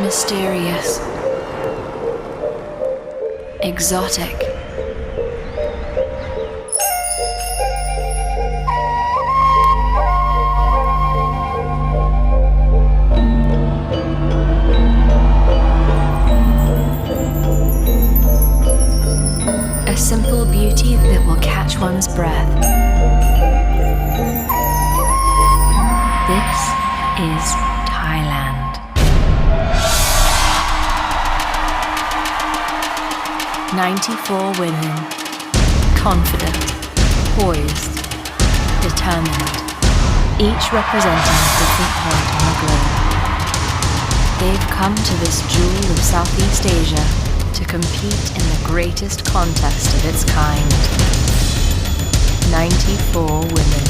Mysterious. Exotic. A simple beauty that will catch one's breath. This is Thailand. 94 women, confident, poised, determined, each representing a different point on the globe. They've come to this jewel of Southeast Asia to compete in the greatest contest of its kind. 94 women.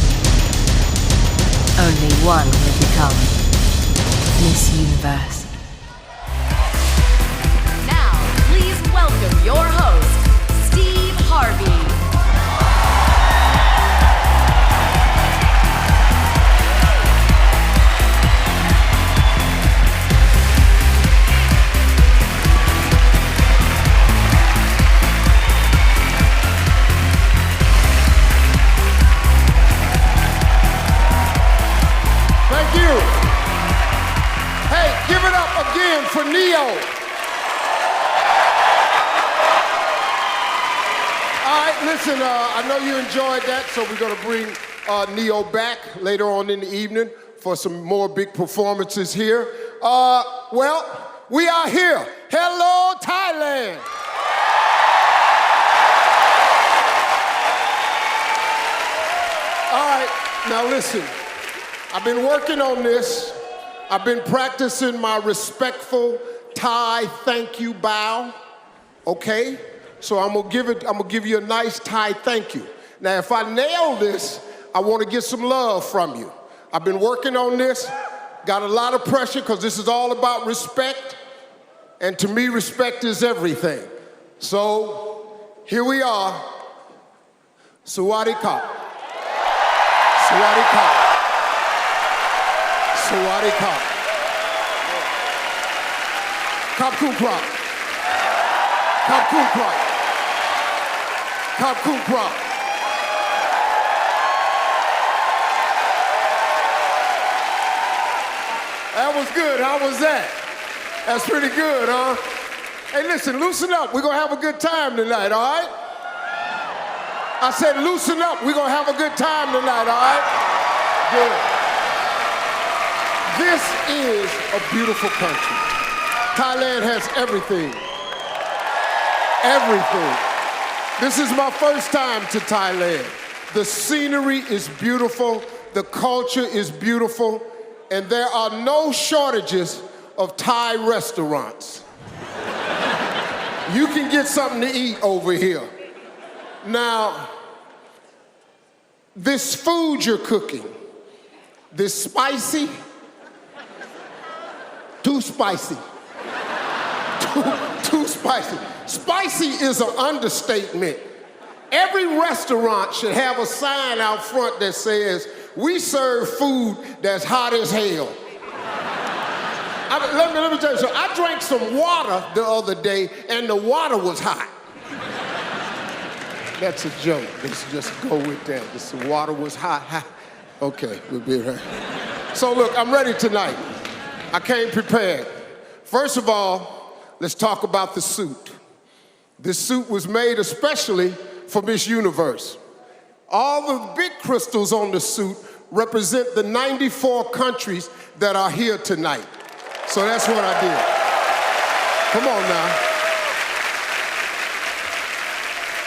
Only one will become Miss Universe. Now, please welcome your host, Steve Harvey. Thank you. Hey, give it up again for Neo. All right, listen, I know you enjoyed that, so we're going to bring Neo back later on in the evening for some more big performances here. Well, we are here. Hello, Thailand. All right, now listen. I've been working on this. I've been practicing my respectful Thai thank you bow. Okay? So I'm gonna give you a nice Thai thank you. Now, if I nail this, I want to get some love from you. I've been working on this, got a lot of pressure because this is all about respect. And to me, respect is everything. So here we are. Sawadee Kap. Sawadee Kap. Sawadee Kap. Kap Kun Krap. Kap Kun Krap. Kap Kun Krap. That was good. How was that? That's pretty good, huh? Hey, listen, loosen up. We're going to have a good time tonight, all right? I said loosen up. We're going to have a good time tonight, all right? Good. This is a beautiful country. Thailand has everything. Everything. This is my first time to Thailand. The scenery is beautiful, the culture is beautiful, and there are no shortages of Thai restaurants. You can get something to eat over here. Now, this food you're cooking, this spicy, too spicy. Too spicy. Spicy is an understatement. Every restaurant should have a sign out front that says, "We serve food that's hot as hell." Let me tell you something. I drank some water the other day, and the water was hot. That's a joke. Let's just go with that. The water was hot. Okay, we'll be right. So look, I'm ready tonight. I came prepared. First of all, let's talk about the suit. This suit was made especially for Miss Universe. All the big crystals on the suit represent the 94 countries that are here tonight. So that's what I did. Come on now.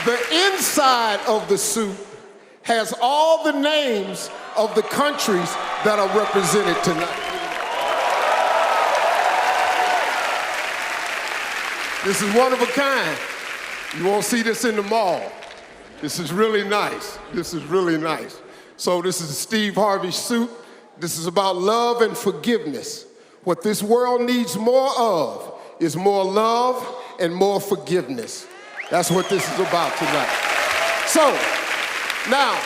The inside of the suit has all the names of the countries that are represented tonight. This is one of a kind. You won't see this in the mall. This is really nice. This is really nice. So this is a Steve Harvey suit. This is about love and forgiveness. What this world needs more of is more love and more forgiveness. That's what this is about tonight. So, now,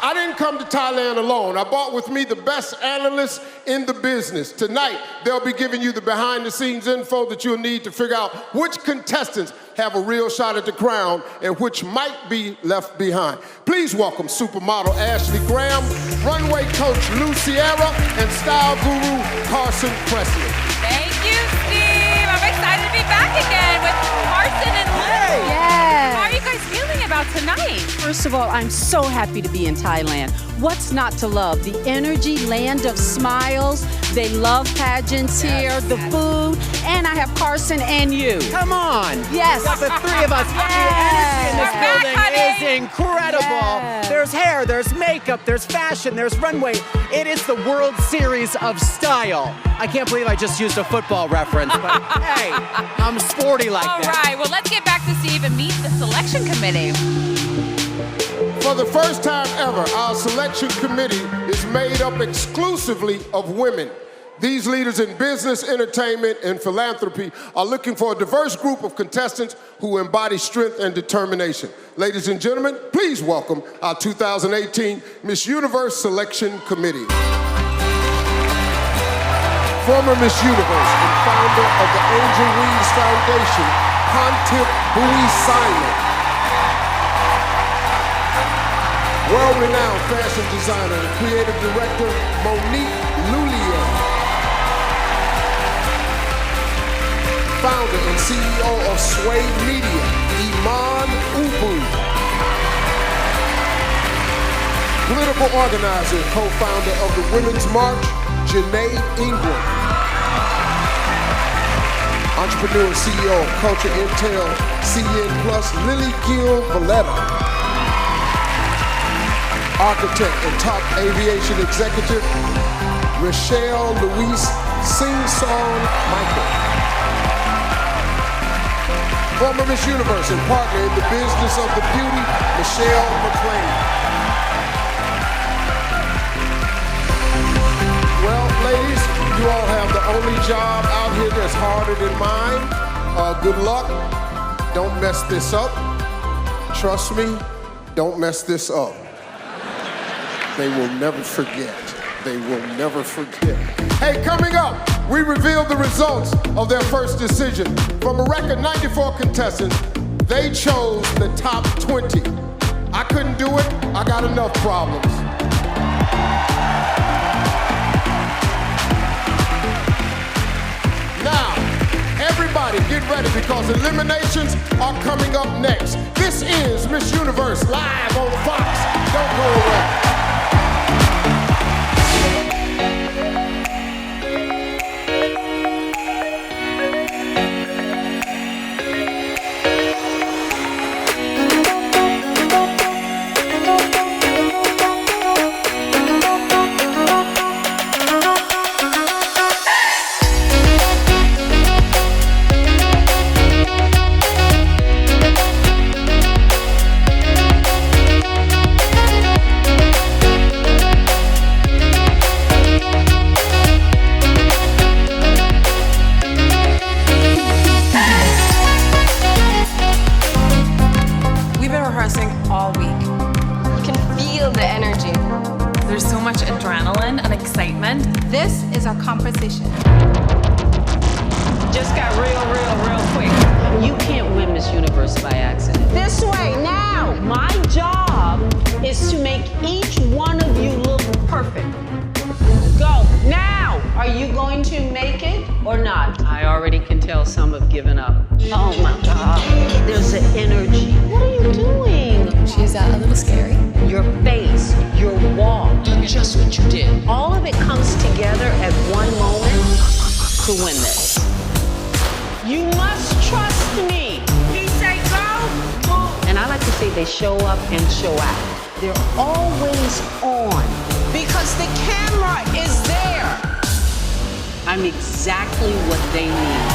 I didn't come to Thailand alone. I brought with me the best analysts in the business. Tonight, they'll be giving you the behind-the-scenes info that you'll need to figure out which contestants have a real shot at the crown and which might be left behind. Please welcome supermodel Ashley Graham, runway coach Lou Sierra, and style guru Carson Presley. Thank you, Steve. I'm excited to be back again with Carson and Lou. Yes. How are you guys feeling about tonight? First of all, I'm so happy to be in Thailand. What's not to love? The energy, land of smiles. They love pageants here, the food, and I have Carson and you. Come on. Yes. Got the three of us. Yes. The energy in this We're back, building honey. is incredible. Yes. There's hair, there's makeup, there's fashion, there's runway. It is the World Series of style. I can't believe I just used a football reference, but hey, I'm sporty like All that. right, well, let's get back to Steve and meet the selection committee. For the first time ever, our selection committee is made up exclusively of women. These leaders in business, entertainment, and philanthropy are looking for a diverse group of contestants who embody strength and determination. Ladies and gentlemen, please welcome our 2018 Miss Universe Selection Committee. Former Miss Universe and founder of the Angel Wings Foundation, Pontip Bowie Simon. World-renowned fashion designer and creative director, Monique Lullier. Founder and CEO of Sway Media, Iman Ubu. Political organizer and co-founder of the Women's March, Janae Ingram. Entrepreneur and CEO of Culture Intel, CN Plus, Lily Gil Valletta. Architect and top aviation executive, Rochelle Louise Sing-Song Michael. Former Miss Universe and partner in the business of the beauty, Michelle McLean. Well, ladies, you all have the only job out here that's harder than mine. Good luck. Don't mess this up. Trust me, don't mess this up. They will never forget. They will never forget. Hey, coming up, we revealed the results of their first decision. From a record 94 contestants, they chose the top 20. I couldn't do it. I got enough problems. Now, everybody get ready because eliminations are coming up next. This is Miss Universe live on Fox. Don't go away. All week. You can feel the energy. There's so much adrenaline and excitement. This is our composition. Just got real quick. You can't win Miss Universe by accident. This way, now! My job is to make each one of you look perfect. Go, now! Are you going to make it or not? I already can tell some have given up. Oh my God, there's an energy. What are you doing? She's a little scary. Your face, your walk, just what you did. All of it comes together at one moment to win this. You must trust me. He say go, move. And I like to say they show up and show out. They're always on because the camera is there. I'm exactly what they need.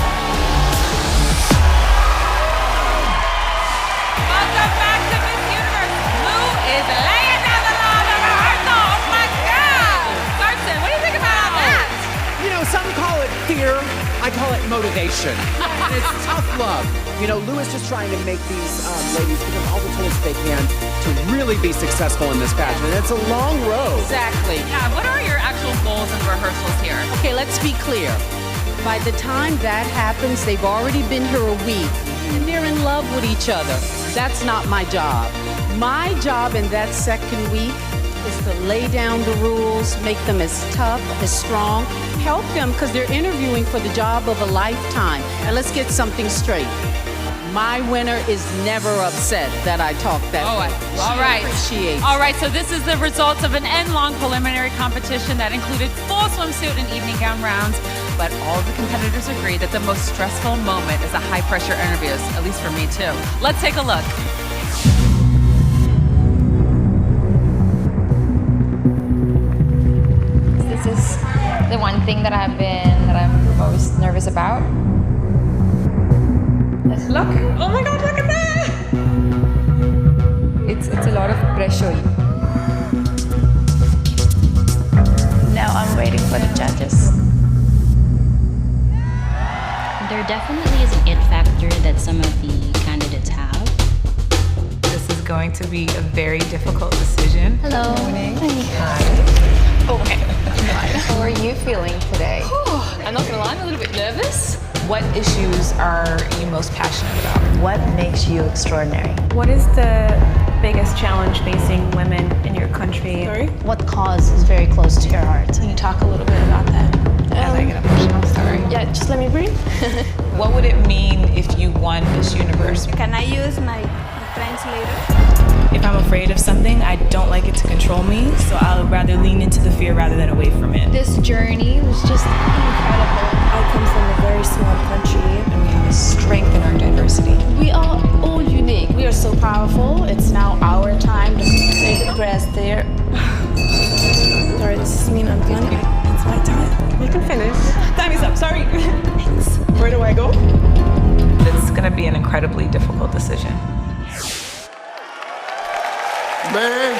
Welcome back to Miss Universe. Lou is laying down the law of rehearsal. Oh my God! Carson, what do you think about that? You know, some call it fear. I call it motivation. And it's tough love. You know, Lou is just trying to make these ladies give them all the tools they can to really be successful in this pageant. It's a long road. Exactly. Yeah, what are your actual goals and rehearsals here? Okay, let's be clear. By the time that happens, they've already been here a week and they're in love with each other. That's not my job. My job in that second week is to lay down the rules, make them as tough, as strong, help them because they're interviewing for the job of a lifetime. And let's get something straight. My winner is never upset that I talk that way. All right. Appreciates. All right, so this is the results of an end-long preliminary competition that included full swimsuit and evening gown rounds. But all of the competitors agree that the most stressful moment is the high-pressure interviews, at least for me too. Let's take a look. This is the one thing that I'm most nervous about. Look! Oh my God! Look at that! It's a lot of pressure. Now I'm waiting for the judges. There definitely is an it factor that some of the candidates have. This is going to be a very difficult decision. Hello. Good morning. Hi. Okay. How are you feeling today? I'm not gonna lie, I'm a little bit nervous. What issues are you most passionate about? What makes you extraordinary? What is the biggest challenge facing women in your country? Sorry? What cause is very close to your heart? Can you talk a little bit about that? As I get emotional, sorry. Yeah, just let me breathe. What would it mean if you won Miss Universe? Can I use my translator? If I'm afraid of something, I don't like it to control me, so I'll rather lean into the fear rather than away from it. This journey was just incredible. I come from a very small country. And we have a strength in our diversity. We are all unique. We are so powerful. It's now our time to take a breath there. Sorry, does this mean I'm done? It's my time. You can finish. Time is up, sorry. Thanks. Where do I go? It's gonna be an incredibly difficult decision. Man,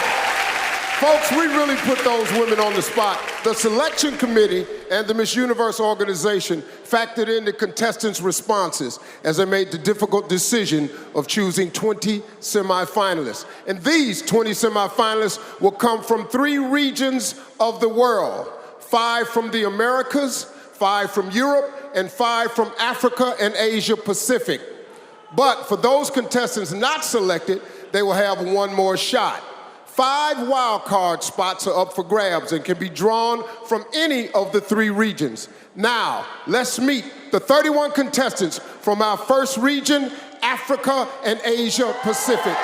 folks, we really put those women on the spot. The selection committee and the Miss Universe organization factored in the contestants' responses as they made the difficult decision of choosing 20 semifinalists. And these 20 semifinalists will come from 3 regions of the world: 5 from the Americas, 5 from Europe, and 5 from Africa and Asia Pacific. But for those contestants not selected, they will have one more shot. 5 wildcard spots are up for grabs and can be drawn from any of the 3 regions. Now, let's meet the 31 contestants from our first region, Africa and Asia Pacific.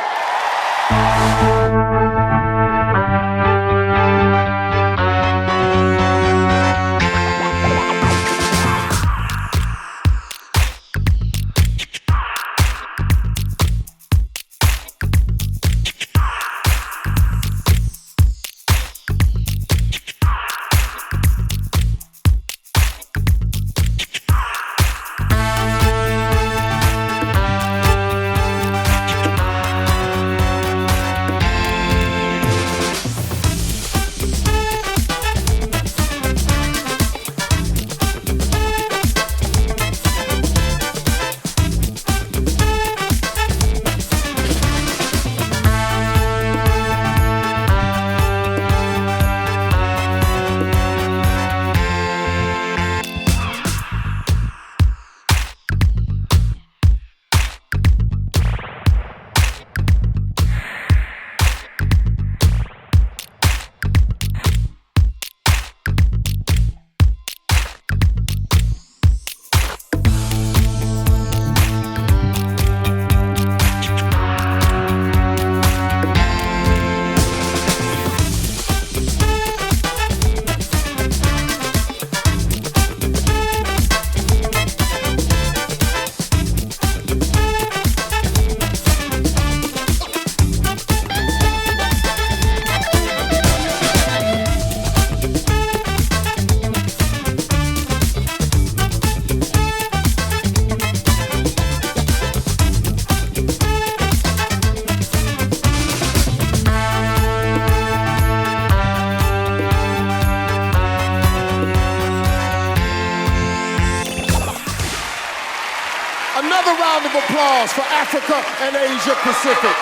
Another round of applause for Africa and Asia Pacific.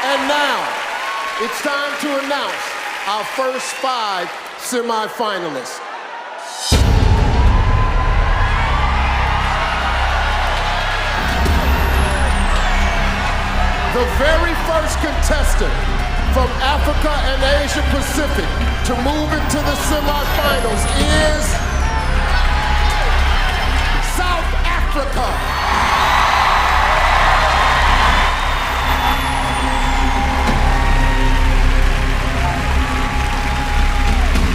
And now, it's time to announce our first 5 semifinalists. The very first contestant from Africa and Asia Pacific to move into the semifinals is South Africa.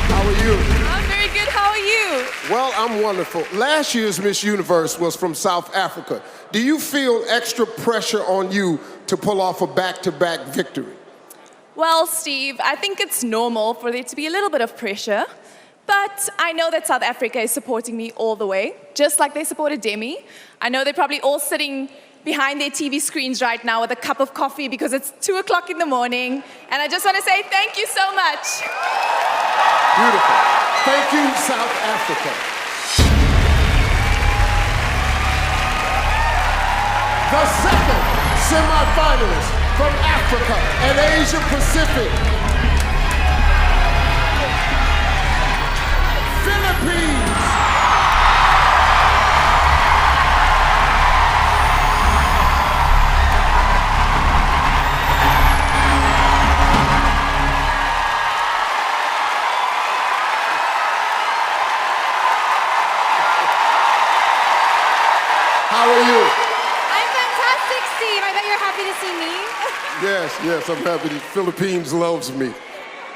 How are you? I'm very good. How are you? Well, I'm wonderful. Last year's Miss Universe was from South Africa. Do you feel extra pressure on you to pull off a back-to-back victory? Well, Steve, I think it's normal for there to be a little bit of pressure. But I know that South Africa is supporting me all the way, just like they supported Demi. I know they're probably all sitting behind their TV screens right now with a cup of coffee because it's 2 o'clock in the morning. And I just want to say thank you so much. Beautiful. Thank you, South Africa. The second semifinalist from Africa and Asia Pacific, Philippines. How are you? I'm fantastic, Steve. I bet you're happy to see me. Yes, I'm happy the Philippines loves me.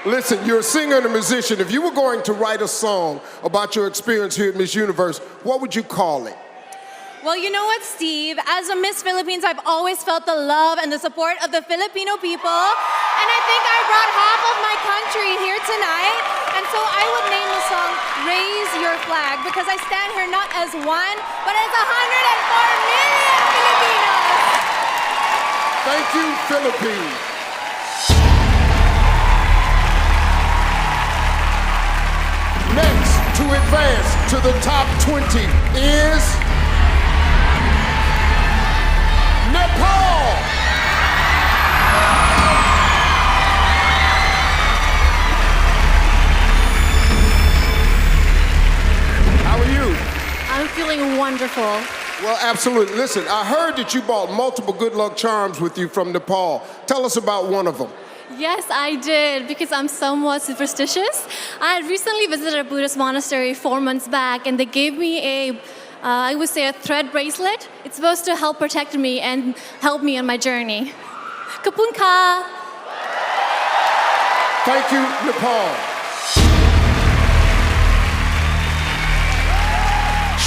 Listen, you're a singer and a musician. If you were going to write a song about your experience here at Miss Universe, what would you call it? Well, you know what, Steve? As a Miss Philippines, I've always felt the love and the support of the Filipino people. And I think I brought half of my country here tonight. And so I would name the song Raise Your Flag because I stand here not as one, but as 104 million Filipinos. Thank you, Philippines. Next, to advance to the top 20 is Nepal. How are you? I'm feeling wonderful. Well, absolutely. Listen, I heard that you brought multiple good luck charms with you from Nepal. Tell us about one of them. Yes, I did, because I'm somewhat superstitious. I had recently visited a Buddhist monastery 4 months back, and they gave me I would say a thread bracelet. It's supposed to help protect me and help me on my journey. Kapun ka! Thank you, Nepal.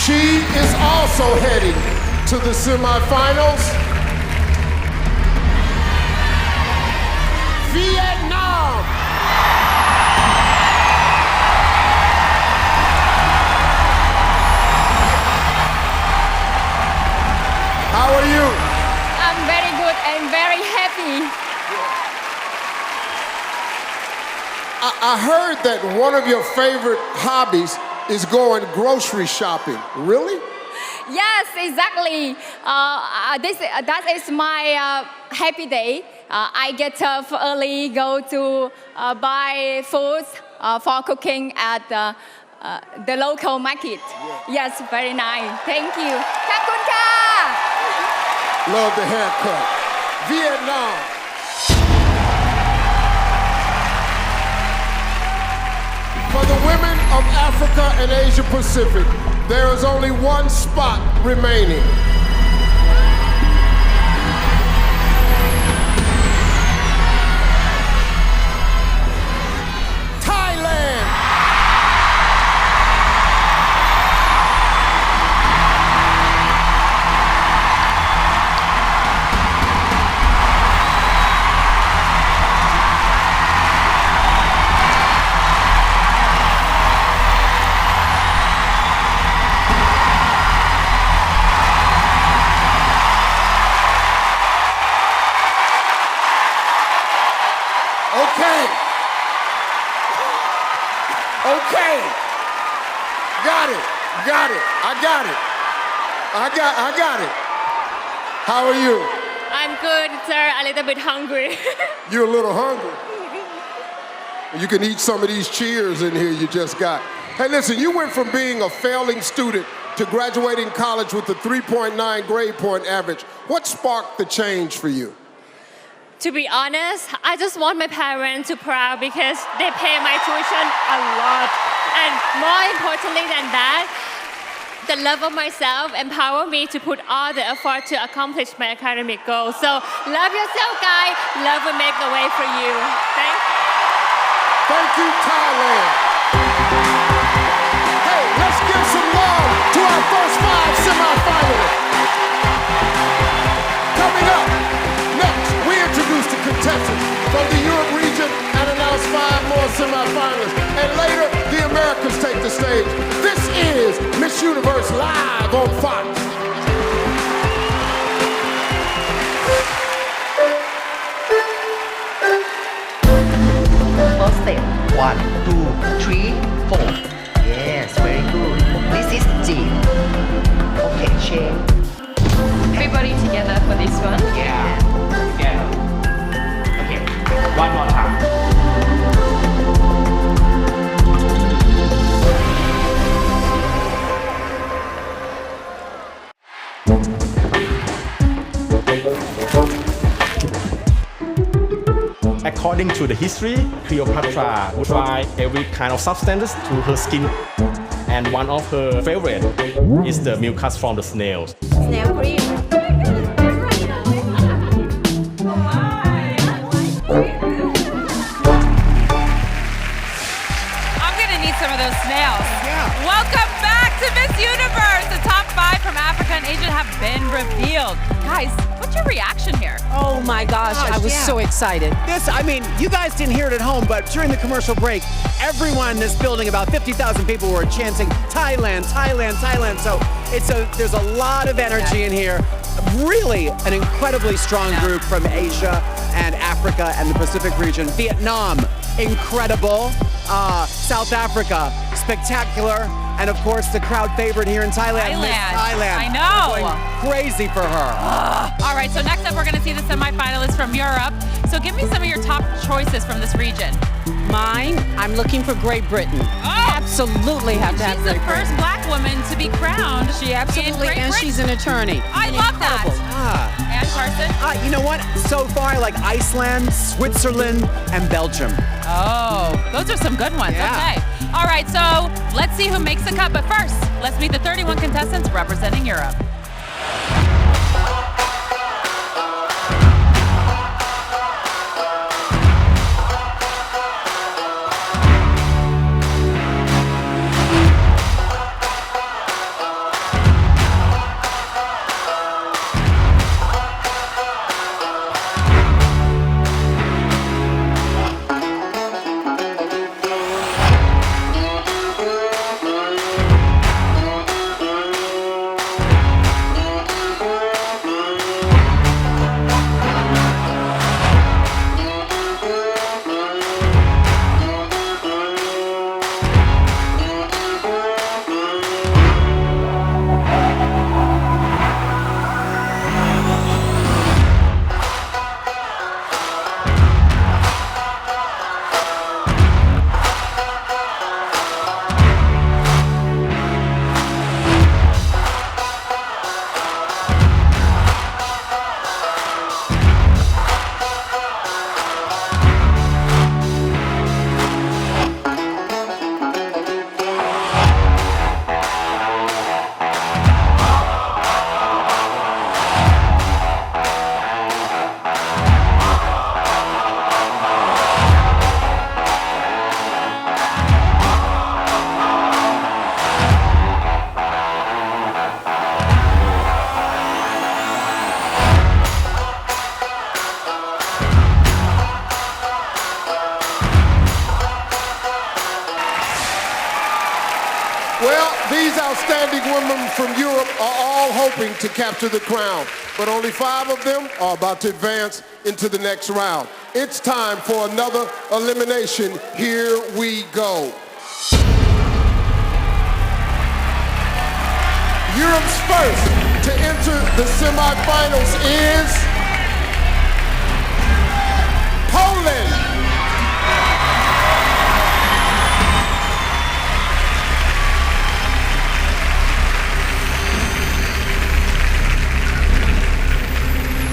She is also heading to the semifinals. Vietnam. How are you? I'm very good and very happy. I heard that one of your favorite hobbies is going grocery shopping. Really? Yes, exactly. That is my happy day. I get up early, go to buy foods for cooking at the local market. Yes, very nice. Thank you. Kapun ka! Love the haircut. Vietnam. For the women of Africa and Asia Pacific, there is only one spot remaining. Thailand. Okay. Got it. I got it. How are you? I'm good, sir. A little bit hungry. You're a little hungry. You can eat some of these cheers in here you just got. Hey, listen, you went from being a failing student to graduating college with a 3.9 grade point average. What sparked the change for you? To be honest, I just want my parents to proud because they pay my tuition a lot. And more importantly than that, the love of myself empower me to put all the effort to accomplish my academic goals. So love yourself, guys. Love will make the way for you. Thank you. Thank you, Thailand. Hey, let's give some love to our first 5 semifinalists. Coming up, next, we introduce the contestants from the Europe region and announce 5 more semifinalists. And later, the Americans take the stage. This is Miss Universe Live on Fox. First step, 1, 2, 3, 4. Yes, very good. This is G. Okay, change. Everybody together for this one. Yeah. Okay. One more time. According to the history, Cleopatra would try every kind of substance to her skin. And one of her favorite is the mucus from the snails. Snail cream. I'm gonna need some of those snails. Yeah. Welcome back to Miss Universe. The top 5 from Africa and Asia have been revealed. Guys, what's your reaction here? Oh my gosh, I was so excited. You guys didn't hear it at home, but during the commercial break, everyone in this building, about 50,000 people, were chanting Thailand, Thailand, Thailand. So there's a lot of energy in here. Really an incredibly strong group from Asia and Africa and the Pacific region. Vietnam, incredible. South Africa, spectacular. And of course, the crowd favorite here in Thailand, Miss Thailand. I know. We're going crazy for her. All right, so next up, we're going to see the semifinalists from Europe. So give me some of your top choices from this region. Mine, I'm looking for Great Britain. Absolutely have to have Great Britain. She's the first black woman to be crowned. She absolutely, in Great and Britain. she's an attorney. I love that. And Carson? You know what? So far, I like Iceland, Switzerland, and Belgium. Oh, those are some good ones. Okay. All right, so let's see who makes the cut. But first, let's meet the 31 contestants representing Europe. These outstanding women from Europe are all hoping to capture the crown, but only 5 of them are about to advance into the next round. It's time for another elimination. Here we go. Europe's first to enter the semifinals is Poland.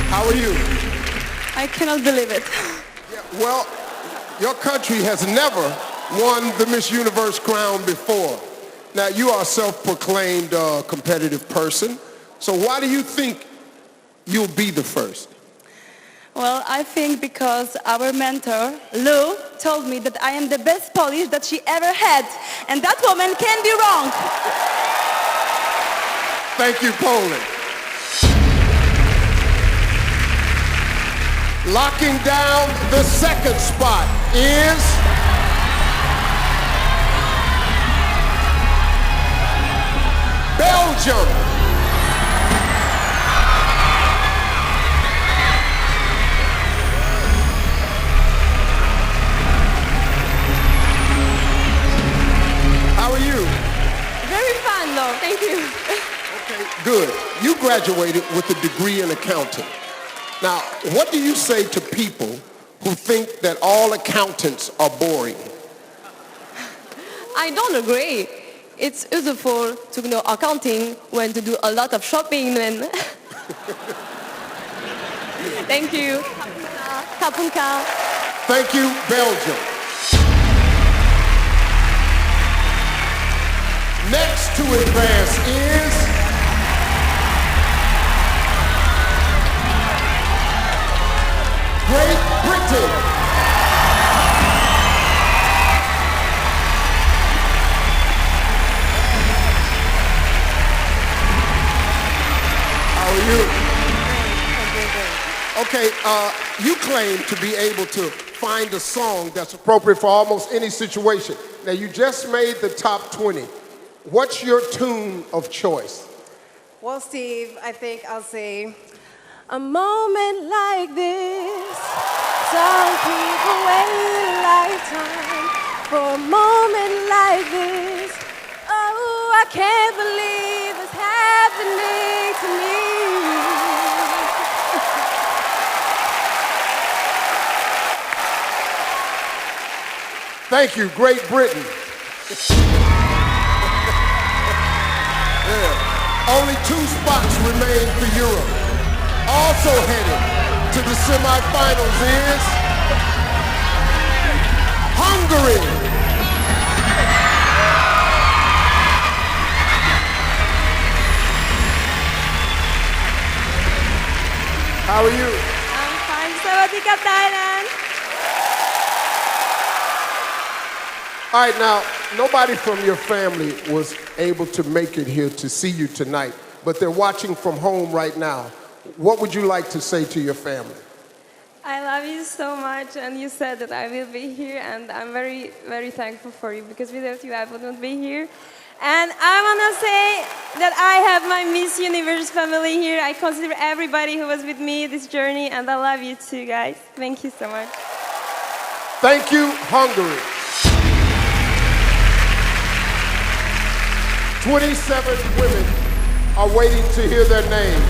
How are you? I cannot believe it. Yeah, well, your country has never won the Miss Universe crown before. Now, you are a self-proclaimed competitive person, so why do you think you'll be the first? Well, I think because our mentor, Lou, told me that I am the best Polish that she ever had, and that woman can't be wrong. Thank you, Poland. Locking down the second spot is Belgium. How are you? Very fun, though. Thank you. Okay, good. You graduated with a degree in accounting. Now, what do you say to people who think that all accountants are boring? I don't agree. It's useful to know accounting when to do a lot of shopping and... Thank you. Kapunka. Thank you, Belgium. Next to advance is Great Britain. How are you? Okay, you claim to be able to find a song that's appropriate for almost any situation. Now, you just made the top 20. What's your tune of choice? Well, Steve, I think I'll say, a moment like this, some people wait a lifetime for a moment like this. Oh, I can't believe it's happening to me. Thank you, Great Britain. Yeah. Only 2 spots remain for Europe. Also headed to the semifinals is Hungary. How are you? I'm fine. Sawadika, Thailand. All right, now, nobody from your family was able to make it here to see you tonight, but they're watching from home right now. What would you like to say to your family? I love you so much, and you said that I will be here, and I'm very, very thankful for you, because without you, I wouldn't be here. And I want to say that I have my Miss Universe family here. I consider everybody who was with me this journey, and I love you too, guys. Thank you so much. Thank you, Hungary. 27 women are waiting to hear their names,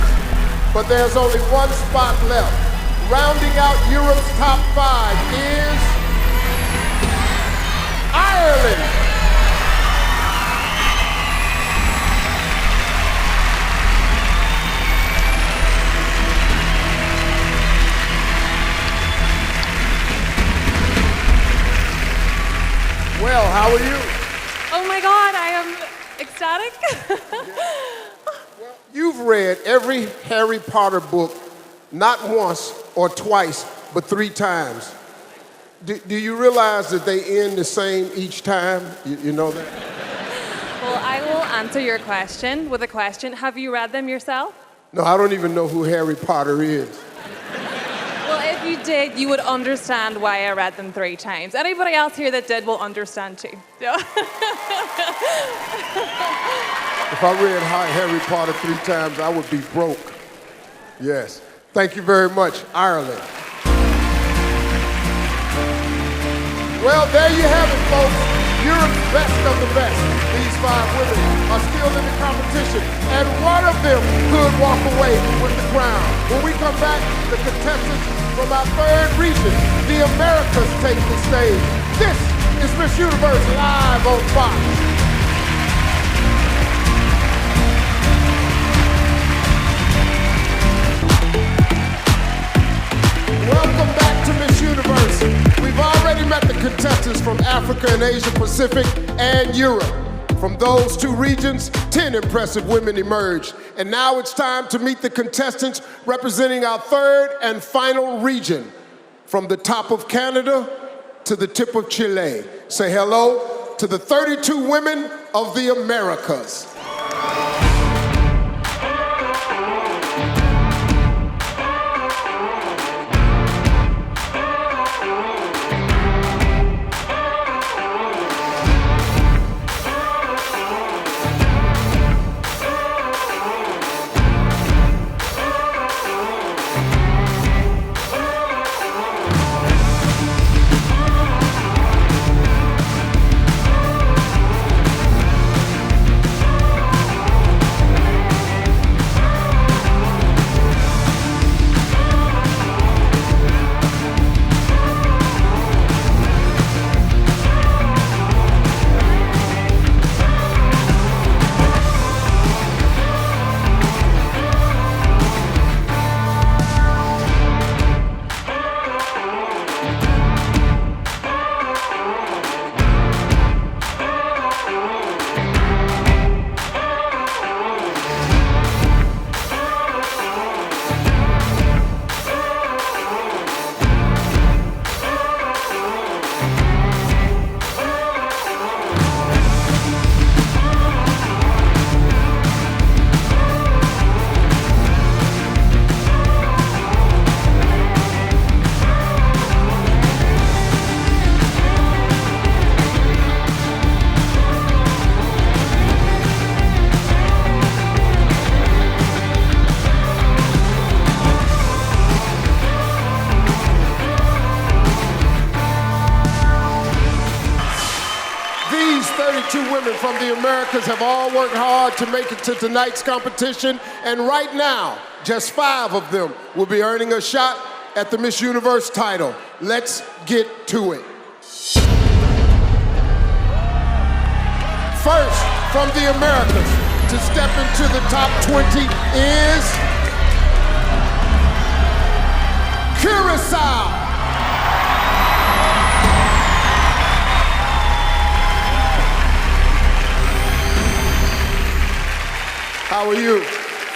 but there's only one spot left. Rounding out Europe's top 5 is Ireland. Well, how are you? Oh my God, I am ecstatic. You've read every Harry Potter book, not once or twice, but 3 times. Do you realize that they end the same each time? You know that? Well, I will answer your question with a question. Have you read them yourself? No, I don't even know who Harry Potter is. Well, if you did, you would understand why I read them 3 times. Anybody else here that did will understand too. Yeah. If I read Harry Potter 3 times, I would be broke. Yes. Thank you very much, Ireland. Well, there you have it, folks. Europe's best of the best. These 5 women are still in the competition, and one of them could walk away with the crown. When we come back, the contestants from our 3rd region, the Americas, take the stage. This is Miss Universe live on Fox. Welcome back to Miss Universe. We've already met the contestants from Africa and Asia Pacific and Europe. From those 2 regions, 10 impressive women emerged. And now it's time to meet the contestants representing our 3rd and final region. From the top of Canada to the tip of Chile. Say hello to the 32 women of the Americas. Women from the Americas have all worked hard to make it to tonight's competition, and right now, just 5 of them will be earning a shot at the Miss Universe title. Let's get to it. First, from the Americas, to step into the top 20 is Curacao. How are you?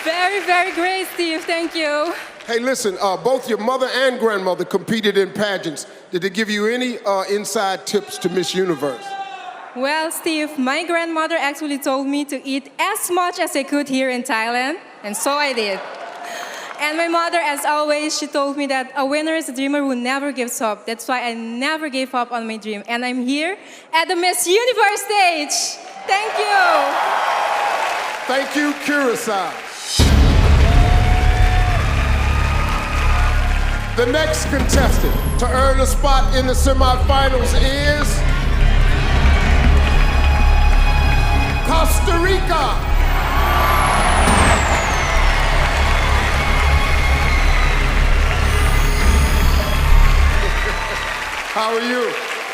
Very, very great, Steve. Thank you. Hey, listen, both your mother and grandmother competed in pageants. Did they give you any inside tips to Miss Universe? Well, Steve, my grandmother actually told me to eat as much as I could here in Thailand, and so I did. And my mother, as always, she told me that a winner is a dreamer who never gives up. That's why I never gave up on my dream. And I'm here at the Miss Universe stage. Thank you. Thank you, Curacao. The next contestant to earn a spot in the semifinals is Costa Rica. How are you?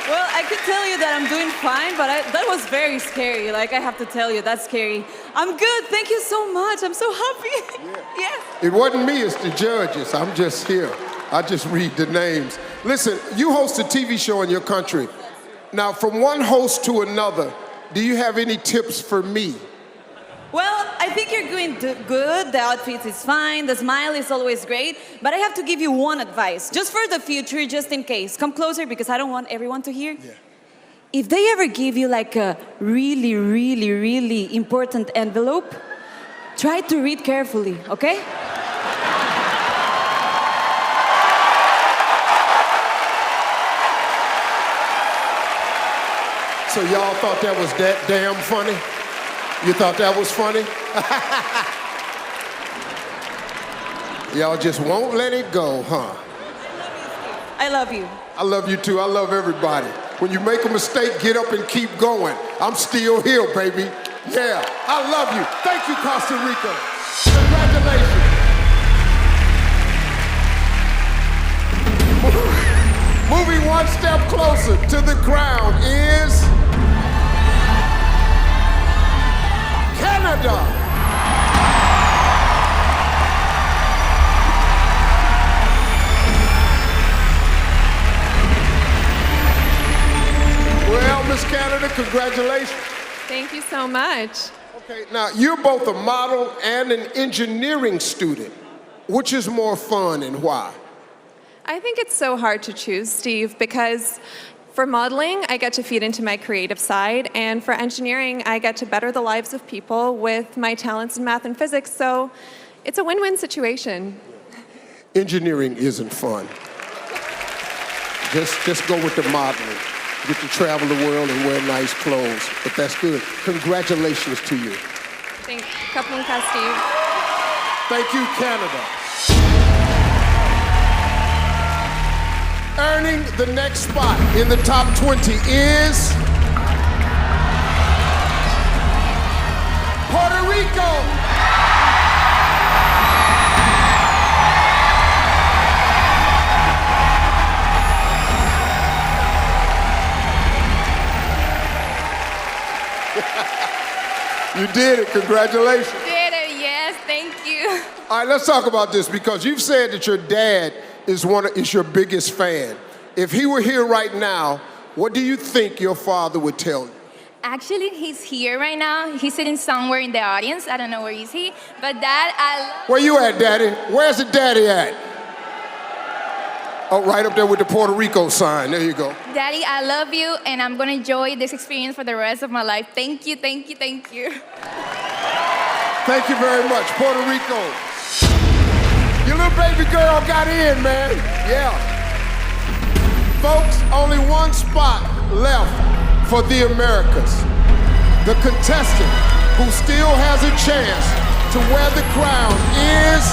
Well, I could tell you that I'm doing fine, but that was very scary. Like, I have to tell you, that's scary. I'm good. Thank you so much. I'm so happy. Yeah. Yes. It wasn't me, it's the judges. I'm just here. I just read the names. Listen, you host a TV show in your country. Now, from one host to another, do you have any tips for me? Well, I think you're doing good. The outfit is fine. The smile is always great. But I have to give you one advice, just for the future, just in case. Come closer, because I don't want everyone to hear. Yeah. If they ever give you like a really, really, really important envelope, try to read carefully, okay? So y'all thought that was that damn funny? You thought that was funny? Y'all just won't let it go, huh? I love you. I love you too. I love everybody. When you make a mistake, get up and keep going. I'm still here, baby. Yeah, I love you. Thank you, Costa Rica. Congratulations. Moving one step closer to the crown is Canada. Well, Miss Canada, congratulations. Thank you so much. Okay, now you're both a model and an engineering student. Which is more fun and why? I think it's so hard to choose, Steve, because for modeling, I get to feed into my creative side, and for engineering, I get to better the lives of people with my talents in math and physics, so it's a win-win situation. Engineering isn't fun. Just go with the modeling. You get to travel the world and wear nice clothes, but that's good. Congratulations to you. Thank you, Steve. Thank you, Canada. Earning the next spot in the top 20 is Puerto Rico. You did it. Congratulations. Did it, yes, thank you. All right, let's talk about this because you've said that your dad is your biggest fan. If he were here right now, what do you think your father would tell you? Actually, he's here right now. He's sitting somewhere in the audience. I don't know where is he. But Dad, I love Where you at, Daddy? Where's the daddy at? Oh, right up there with the Puerto Rico sign. There you go. Daddy, I love you, and I'm gonna enjoy this experience for the rest of my life. Thank you, thank you, thank you. Thank you very much, Puerto Rico. Your little baby girl got in, man. Yeah. Folks, only one spot left for the Americas. The contestant who still has a chance to wear the crown is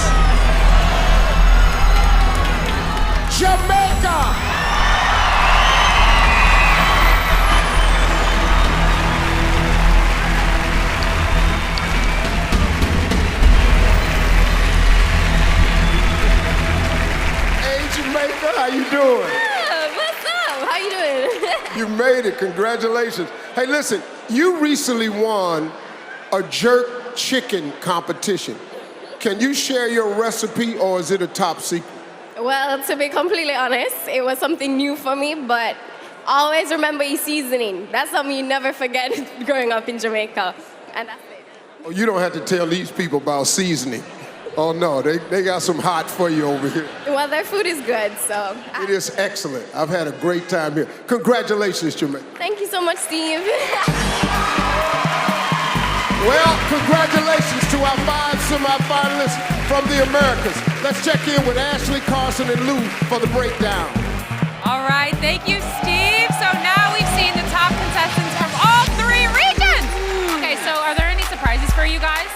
Jamaica. Jamaica, how you doing? What's up? How you doing? You made it. Congratulations. Hey, listen, you recently won a jerk chicken competition. Can you share your recipe or is it a top secret? Well, to be completely honest, it was something new for me, but always remember your seasoning. That's something you never forget growing up in Jamaica. And that's it. Oh, you don't have to tell these people about seasoning. Oh no, they got some hot for you over here. Well, their food is good, so. It is excellent. I've had a great time here. Congratulations, Jamaica. Thank you so much, Steve. Well, congratulations to our 5 semifinalists from the Americas. Let's check in with Ashley, Carson, and Lou for the breakdown. All right, thank you, Steve. So now we've seen the top contestants from all 3 regions. Okay, so are there any surprises for you guys?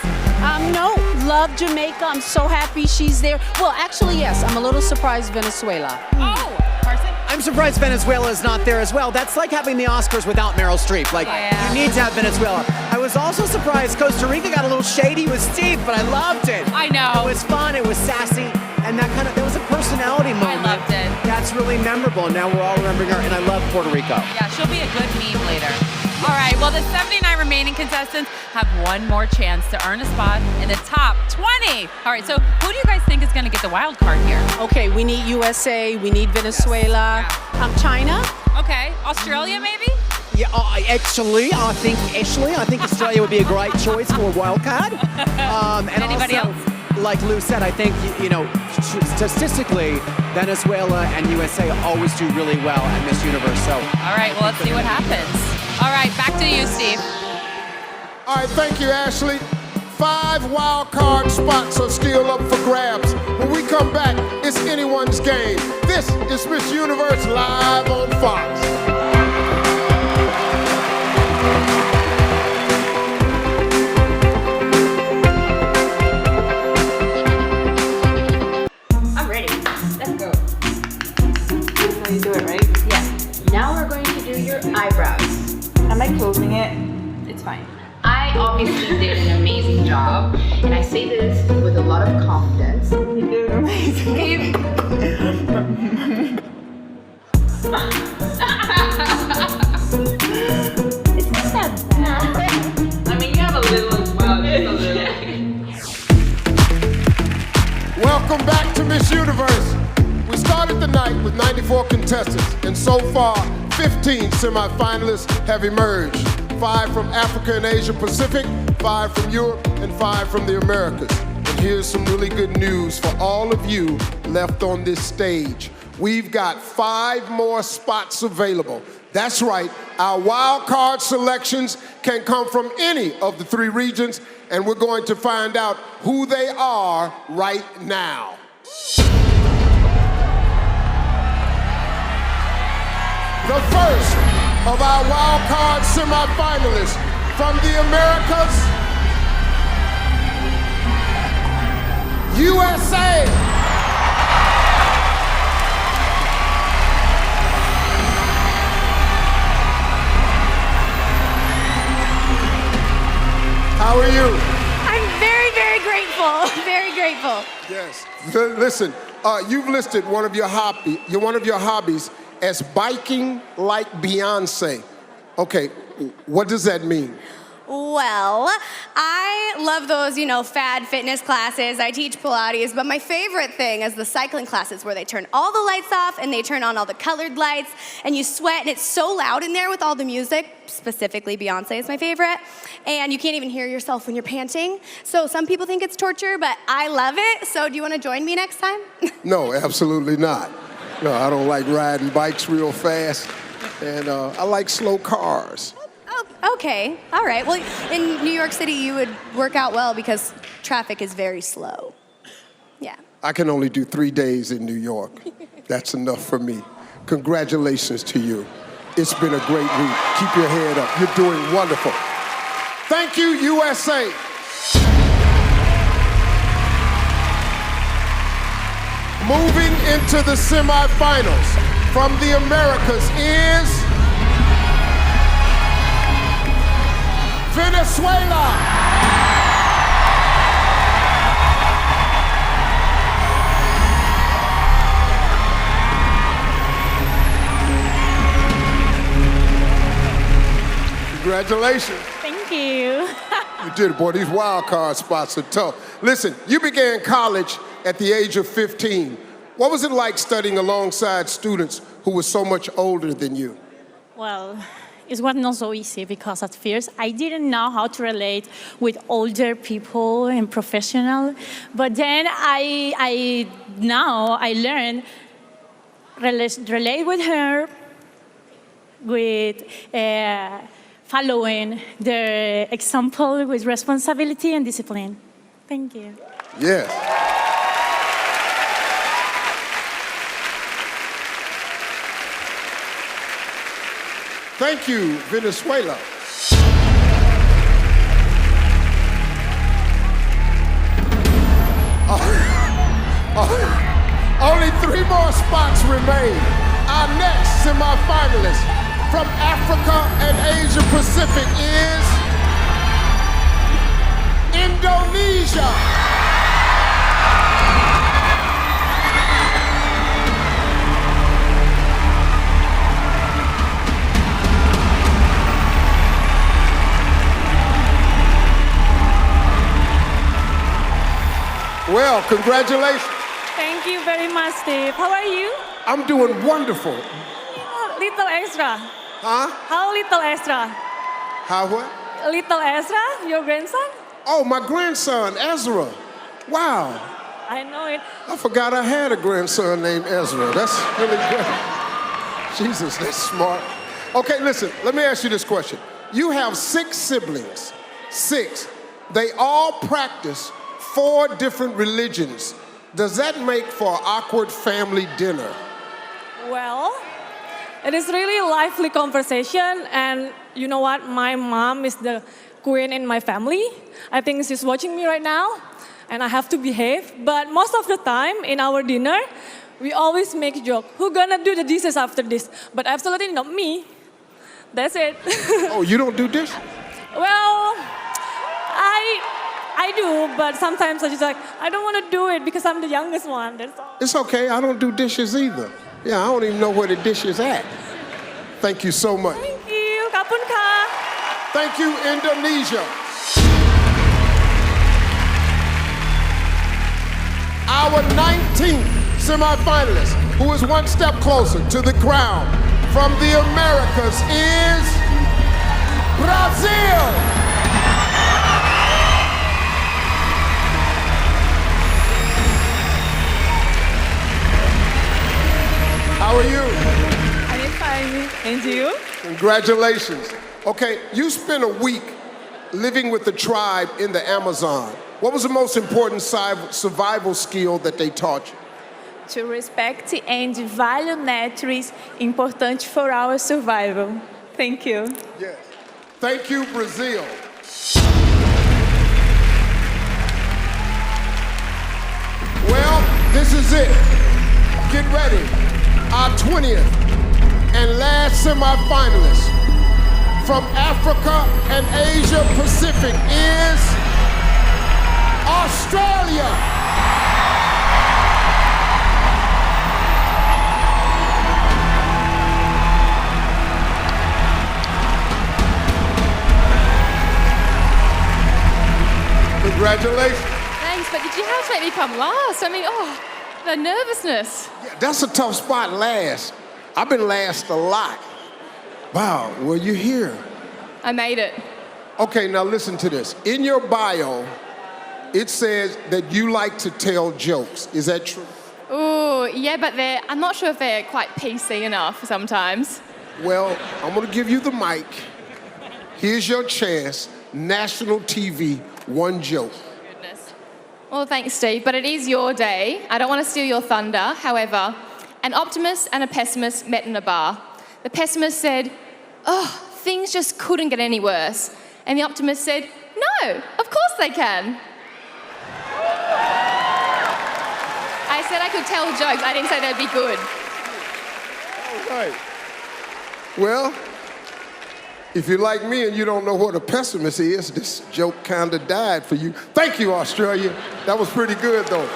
No, love Jamaica. I'm so happy she's there. Well, actually, yes, I'm a little surprised Venezuela. Oh, Carson? I'm surprised Venezuela is not there as well. That's like having the Oscars without Meryl Streep. Like, you need to have Venezuela. I was also surprised Costa Rica got a little shady with Steve, but I loved it. I know. It was fun, it was sassy, and there was a personality moment. I loved it. That's really memorable, and now we're all remembering her, and I love Puerto Rico. Yeah, she'll be a good meme later. All right, well, the 79 remaining contestants have one more chance to earn a spot in the top 20. All right, so who do you guys think is going to get the wild card here? Okay, we need USA, we need Venezuela, China. Okay, Australia maybe? Yeah, actually, I think Australia would be a great choice for a wild card. And anybody also, else? Like Lou said, I think, statistically, Venezuela and USA always do really well at Miss Universe. So. All right, well, let's see what happens. All right, back to you, Steve. All right, thank you, Ashley. 5 wild card spots are still up for grabs. When we come back, it's anyone's game. This is Miss Universe live on Fox. I'm ready. Let's go. That's how you do it, right? Yeah. Now we're going to do do your eyebrows. Am I closing it? It's fine. I obviously did an amazing job, and I say this with a lot of confidence. You did amazing. It's not that bad. I mean, you have a little as well, just a little. Welcome back to Miss Universe. We started the night with 94 contestants, and so far, 15 semifinalists have emerged. 5 from Africa and Asia Pacific, 5 from Europe, and 5 from the Americas. And here's some really good news for all of you left on this stage. We've got 5 more spots available. That's right, our wild card selections can come from any of the 3 regions, and we're going to find out who they are right now. The first of our wild card semifinalists from the Americas, USA. How are you? I'm very, very grateful. Very grateful. Yes. Listen, you've listed one of your hobbies as biking like Beyonce. Okay, what does that mean? Well, I love those, fad fitness classes. I teach Pilates, but my favorite thing is the cycling classes where they turn all the lights off and they turn on all the colored lights and you sweat and it's so loud in there with all the music. Specifically, Beyonce is my favorite. And you can't even hear yourself when you're panting. So some people think it's torture, but I love it. So do you want to join me next time? No, absolutely not. No, I don't like riding bikes real fast, and I like slow cars. Oh, okay. All right. Well, in New York City, you would work out well because traffic is very slow. Yeah. I can only do 3 days in New York. That's enough for me. Congratulations to you. It's been a great week. Keep your head up. You're doing wonderful. Thank you, USA. Moving into the semifinals from the Americas is Venezuela. Congratulations. Thank you. You did it, boy. These wild card spots are tough. Listen, you began college at the age of 15. What was it like studying alongside students who were so much older than you? Well, it was not so easy because at first I didn't know how to relate with older people and professional. But then I learned relate with her with following their example with responsibility and discipline. Thank you. Yes. Thank you, Venezuela. Only 3 more spots remain. Our next semifinalist from Africa and Asia Pacific is Indonesia. Well, congratulations. Thank you very much, Steve. How are you? I'm doing wonderful. Little extra. Huh? How little extra? How what? Little Ezra, your grandson? Oh, my grandson, Ezra. Wow. I know it. I forgot I had a grandson named Ezra. That's really great. Jesus, that's smart. Okay, listen, let me ask you this question. You have 6 siblings. 6. They all practice 4 different religions. Does that make for an awkward family dinner? Well, it is really a lively conversation, and you know what? My mom is the queen in my family. I think she's watching me right now, and I have to behave. But most of the time in our dinner, we always make a joke. Who's gonna do the dishes after this? But absolutely not me. That's it. Oh, you don't do dishes? Well, I do, but sometimes I just like, I don't want to do it because I'm the youngest one. That's all. It's okay, I don't do dishes either. Yeah, I don't even know where the dish is at. Thank you so much. Thank you. Kapun ka. Thank you, Indonesia. Our 19th semifinalist, who is one step closer to the crown from the Americas, is Brazil. How are you? I'm fine. And you? Congratulations. Okay, you spent a week living with the tribe in the Amazon. What was the most important survival skill that they taught you? To respect and value nature is important for our survival. Thank you. Yes. Thank you, Brazil. Well, this is it. Get ready. Our 20th and last semifinalist from Africa and Asia Pacific is Australia. Congratulations. Thanks, but did you have to make me come last? I mean, the nervousness. Yeah, that's a tough spot, last. I've been last a lot. Wow, well, you're here. I made it. Okay, now listen to this. In your bio, it says that you like to tell jokes. Is that true? Ooh, yeah, but I'm not sure if they're quite PC enough sometimes. Well, I'm gonna give you the mic. Here's your chance. National TV, one joke. Goodness. Well, thanks, Steve, but it is your day. I don't want to steal your thunder. However, an optimist and a pessimist met in a bar. The pessimist said, things just couldn't get any worse. And the optimist said, no, of course they can. I said I could tell jokes. I didn't say they'd be good. All right. Well, if you're like me and you don't know what a pessimist is, this joke kind of died for you. Thank you, Australia. That was pretty good, though.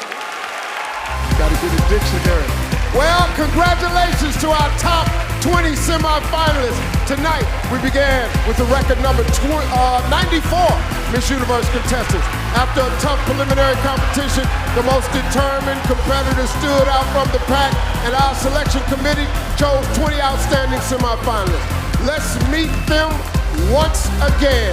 Got to get a dictionary. Well, congratulations to our top 20 semifinalists. Tonight, we began with the record number 94 Miss Universe contestants. After a tough preliminary competition, the most determined competitors stood out from the pack, and our selection committee chose 20 outstanding semifinalists. Let's meet them once again.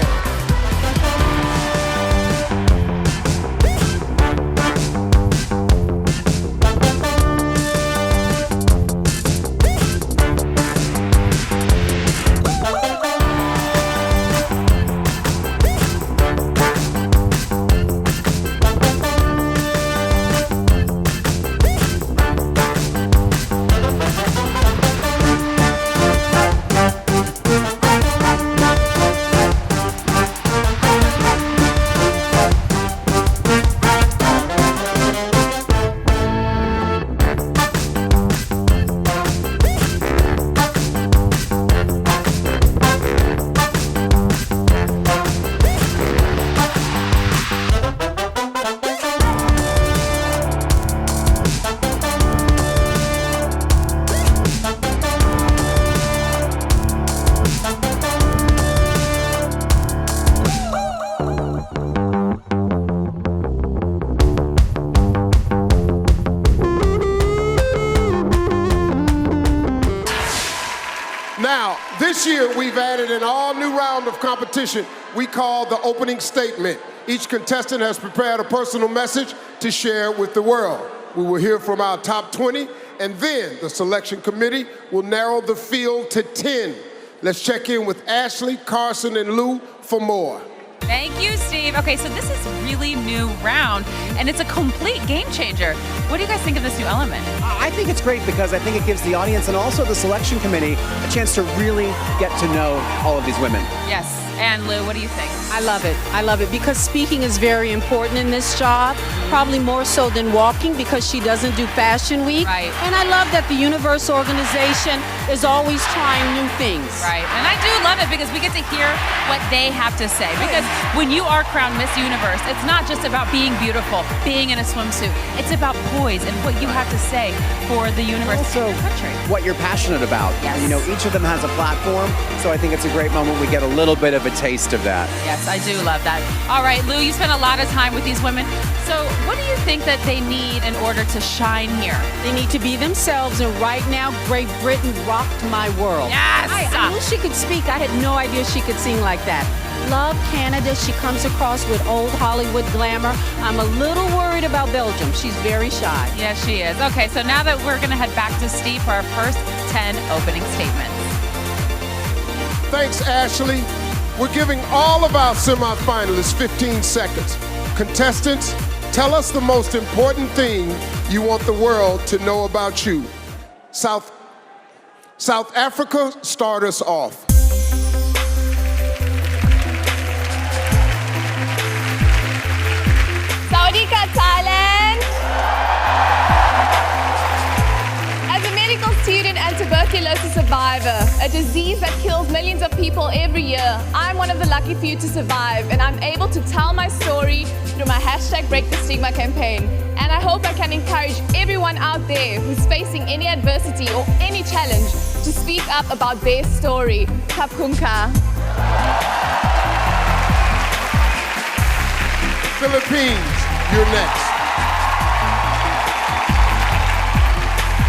Now, this year we've added an all-new round of competition we call the opening statement. Each contestant has prepared a personal message to share with the world. We will hear from our top 20, and then the selection committee will narrow the field to 10. Let's check in with Ashley, Carson, and Lou for more. Thank you, Steve. Okay, so this is really completely new round, and it's a complete game changer. What do you guys think of this new element? I think it's great because I think it gives the audience and also the selection committee a chance to really get to know all of these women. Yes. And Lou, what do you think? I love it. I love it because speaking is very important in this job, probably more so than walking because she doesn't do Fashion Week. Right. And I love that the Universe organization is always trying new things. Right. And I do love it because we get to hear what they have to say. Because when you are crowned Miss Universe, it's not just about being beautiful, being in a swimsuit. It's about poise and what you have to say for the universe and the country. What you're passionate about. Yes. You know, each of them has a platform, so I think it's a great moment. We get a little bit of a taste of that. Yes, I do love that. All right, Lou, you spent a lot of time with these women. So what do you think that they need in order to shine here? They need to be themselves, and right now, Great Britain rocked my world. Yes! I knew she could speak. I had no idea she could sing like that. Love Canada. She comes across with old Hollywood glamour. I'm a little worried about Belgium. She's very shy. Yes, she is. Okay, so now that we're going to head back to Steve for our first 10 opening statements. Thanks, Ashley. We're giving all of our semifinalists 15 seconds. Contestants, tell us the most important thing you want the world to know about you. South Africa, start us off. Sawadika, Thailand. As a medical student and tuberculosis survivor, a disease that kills millions of people every year, I'm one of the lucky few to survive, and I'm able to tell my story through my #BreakTheStigma campaign. And I hope I can encourage everyone out there who's facing any adversity or any challenge to speak up about their story. Kapkunka. Philippines, you're next.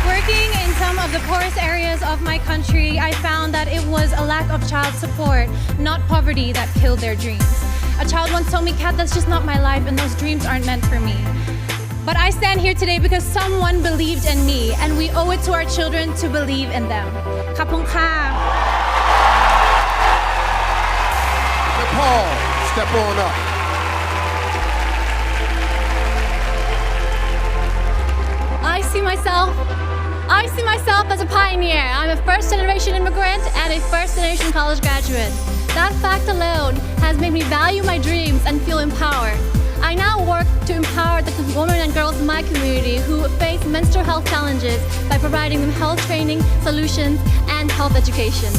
Working in some of the poorest areas of my country, I found that it was a lack of child support, not poverty, that killed their dreams. A child once told me, "Kat, that's just not my life, and those dreams aren't meant for me." But I stand here today because someone believed in me, and we owe it to our children to believe in them. Kapong ka. Nepal, step on up. I see myself as a pioneer. I'm a first-generation immigrant and a first-generation college graduate. That fact alone has made me value my dreams and feel empowered. I now work to empower the women and girls in my community who face menstrual health challenges by providing them health training, solutions, and health education.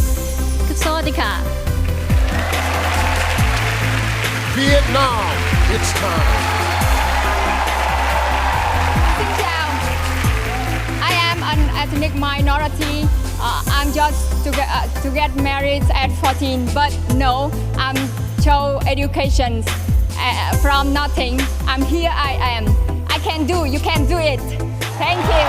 Sawadika. Vietnam, it's time. I am an ethnic minority. I'm just to get married at 14, but no, I'm show education from nothing. I'm here. I am. I can do. You can do it. Thank you.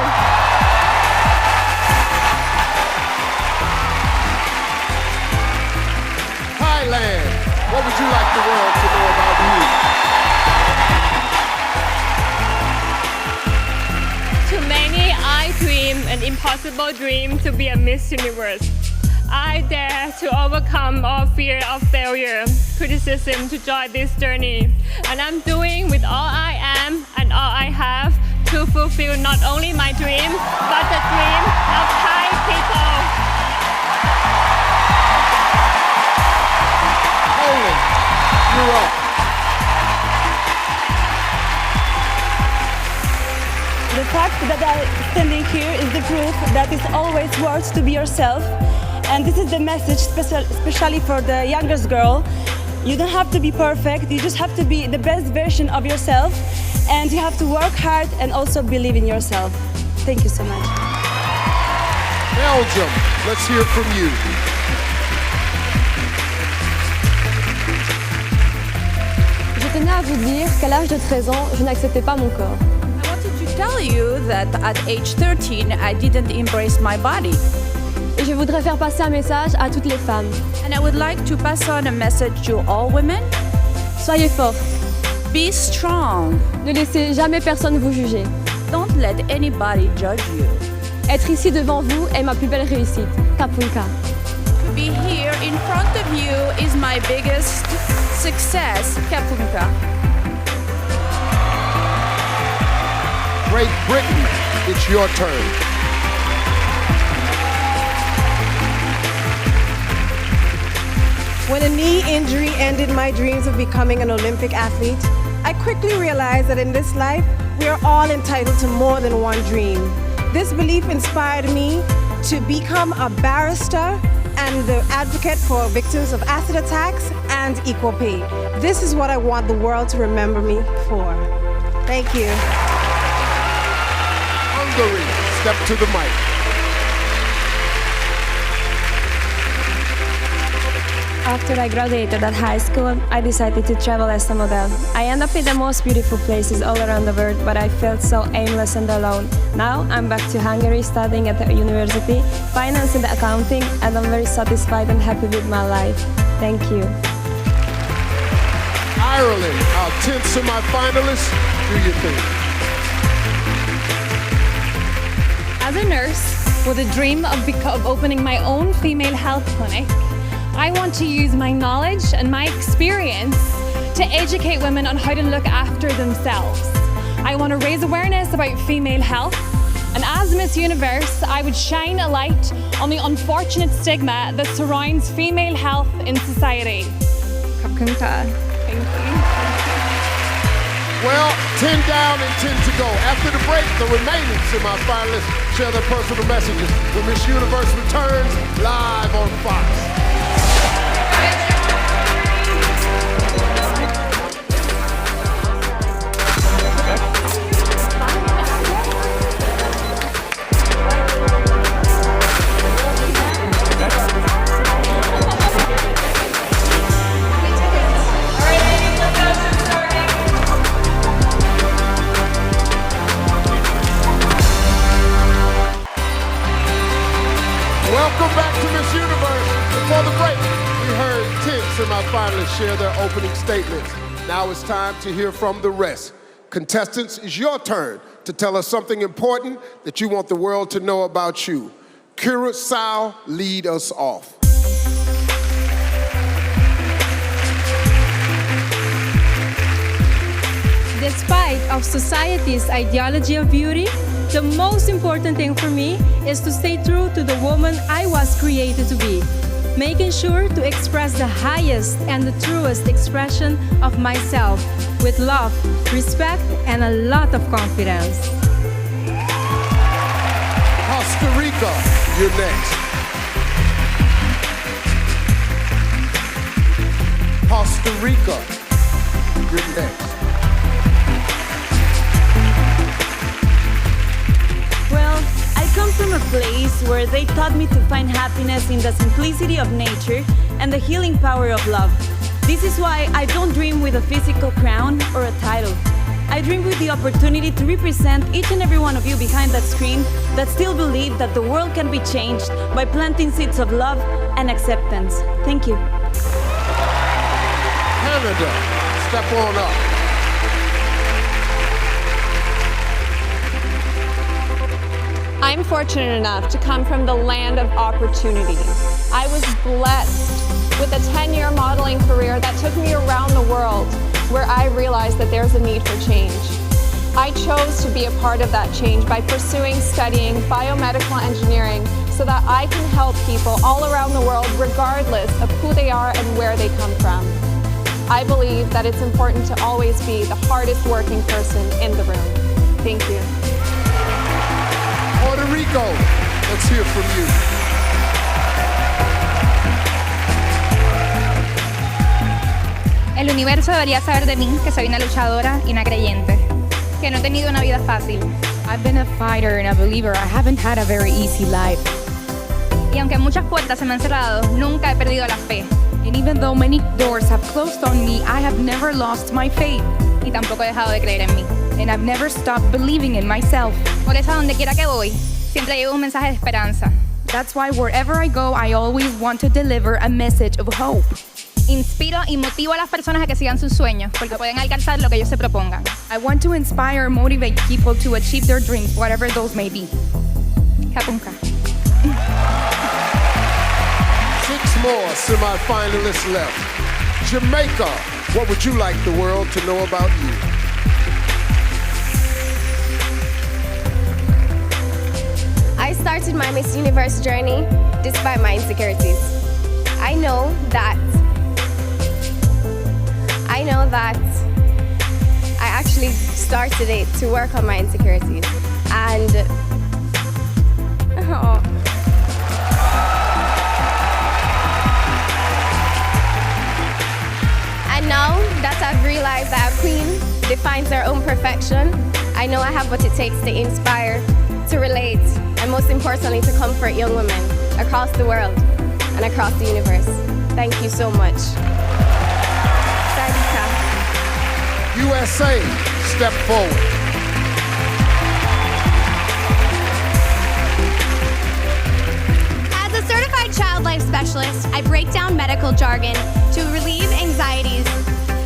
Thailand, what would you like the world to know about you? To many, I dream an impossible dream to be a Miss Universe. I dare to overcome all fear of failure, criticism to join this journey. And I'm doing with all I am and all I have to fulfill not only my dream, but the dream of Thai people. Poland, you're up. The fact that I'm standing here is the proof that it's always worth to be yourself. And this is the message especially for the youngest girl. You don't have to be perfect, you just have to be the best version of yourself, and you have to work hard and also believe in yourself. Thank you so much. Belgium, let's hear from you. Je tenais à vous dire qu'à l'âge de 13 ans, je n'acceptais pas mon corps. I wanted to tell you that at age 13, I didn't embrace my body. Et je voudrais faire passer un message à toutes les femmes. And I would like to pass on a message to all women. Soyez fortes. Be strong. Ne laissez jamais personne vous juger. Don't let anybody judge you. Être ici devant vous est ma plus belle réussite. Kapunka. To be here in front of you is my biggest success. Kapunka. Great Britain, it's your turn. When a knee injury ended my dreams of becoming an Olympic athlete, I quickly realized that in this life, we are all entitled to more than one dream. This belief inspired me to become a barrister and the advocate for victims of acid attacks and equal pay. This is what I want the world to remember me for. Thank you. Hungary, step to the mic. After I graduated at high school, I decided to travel as a model. I ended up in the most beautiful places all around the world, but I felt so aimless and alone. Now I'm back to Hungary studying at the university, finance and accounting, and I'm very satisfied and happy with my life. Thank you. Ireland, our 10th semi-finalist, do your thing. As a nurse with a dream of opening my own female health clinic, I want to use my knowledge and my experience to educate women on how to look after themselves. I want to raise awareness about female health, and as Miss Universe, I would shine a light on the unfortunate stigma that surrounds female health in society. Thank you. Well, 10 down and 10 to go. After the break, the remaining semi-finalists share their personal messages when Miss Universe returns live on Fox. Welcome back to Miss Universe. Before the break, we heard 10 semi-finalists share their opening statements. Now it's time to hear from the rest. Contestants, it's your turn to tell us something important that you want the world to know about you. Curacao, lead us off. Despite of society's ideology of beauty, the most important thing for me is to stay true to the woman I was created to be, making sure to express the highest and the truest expression of myself with love, respect, and a lot of confidence. Costa Rica, you're next. Costa Rica, you're next. Well, I come from a place where they taught me to find happiness in the simplicity of nature and the healing power of love. This is why I don't dream with a physical crown or a title. I dream with the opportunity to represent each and every one of you behind that screen that still believe that the world can be changed by planting seeds of love and acceptance. Thank you. Canada, step on up. I'm fortunate enough to come from the land of opportunity. I was blessed with a 10-year modeling career that took me around the world, where I realized that there's a need for change. I chose to be a part of that change by pursuing studying biomedical engineering so that I can help people all around the world regardless of who they are and where they come from. I believe that it's important to always be the hardest working person in the room. Thank you. Puerto Rico, let's hear from you. El universo debería saber de mí que soy una luchadora y una creyente, que no he tenido una vida fácil. I've been a fighter and a believer. I haven't had a very easy life. Y aunque muchas puertas se me han cerrado, nunca he perdido la fe. And even though many doors have closed on me, I have never lost my faith. Y tampoco he dejado de creer en mí. And I've never stopped believing in myself. Por eso, a donde quiera que voy, siempre llevo un mensaje de esperanza. That's why wherever I go, I always want to deliver a message of hope. Inspiro y motivo a las personas a que sigan sus sueños, porque pueden alcanzar lo que ellos se propongan. I want to inspire and motivate people to achieve their dreams, whatever those may be. Kapunka. 6 more semi-finalists left. Jamaica, what would you like the world to know about you? started my Miss Universe journey despite my insecurities. I know that I actually started it to work on my insecurities. And now that I've realized that a queen defines her own perfection, I know I have what it takes to inspire, to relate, and most importantly, to comfort young women across the world and across the universe. Thank you so much. USA, step forward. As a certified child life specialist, I break down medical jargon to relieve anxieties.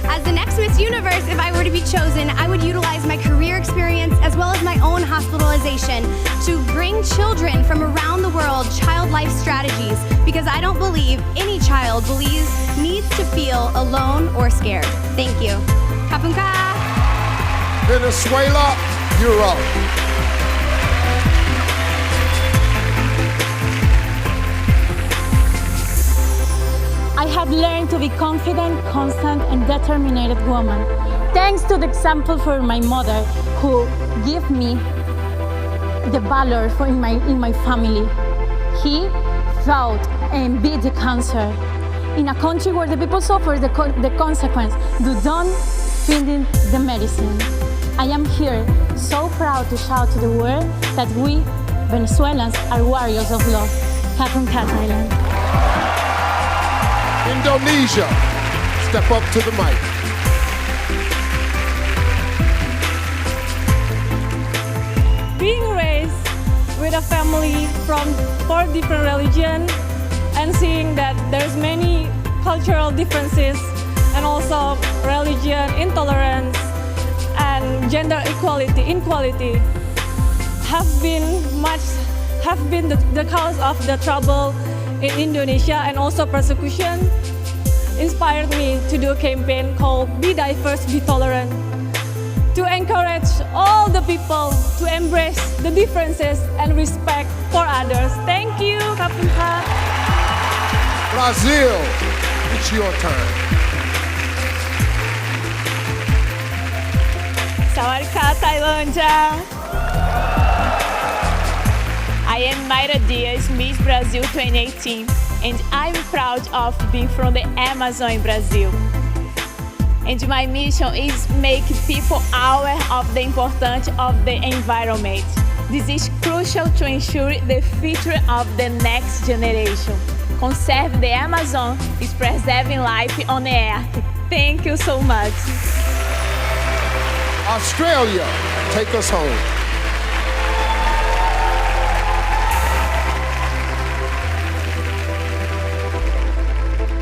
As the next Miss Universe, if I were to be chosen, I would utilize my career experience as well as my own hospitalization to bring children from around the world child life strategies, because I don't believe any child needs to feel alone or scared. Thank you. Kapunka. Venezuela, you're up. I have learned to be confident, constant, and determined woman. Thanks to the example for my mother, who gave me the valor in my family. He fought and beat the cancer. In a country where the people suffer the consequence, they don't find the medicine. I am here so proud to shout to the world that we Venezuelans are warriors of love. Kapunka, Thailand. Indonesia, step up to the mic. Being raised with a family from 4 different religions and seeing that there's many cultural differences and also religion intolerance and gender inequality have been the cause of the trouble in Indonesia, and also persecution inspired me to do a campaign called Be Diverse, Be Tolerant, to encourage all the people to embrace the differences and respect for others. Thank you, Kapunka. Brazil, it's your turn. Sawadee Thailand. I am Mayra Diaz, Miss Brazil 2018, and I'm proud of being from the Amazon in Brazil. And my mission is make people aware of the importance of the environment. This is crucial to ensure the future of the next generation. Conserve the Amazon is preserving life on the earth. Thank you so much. Australia, take us home.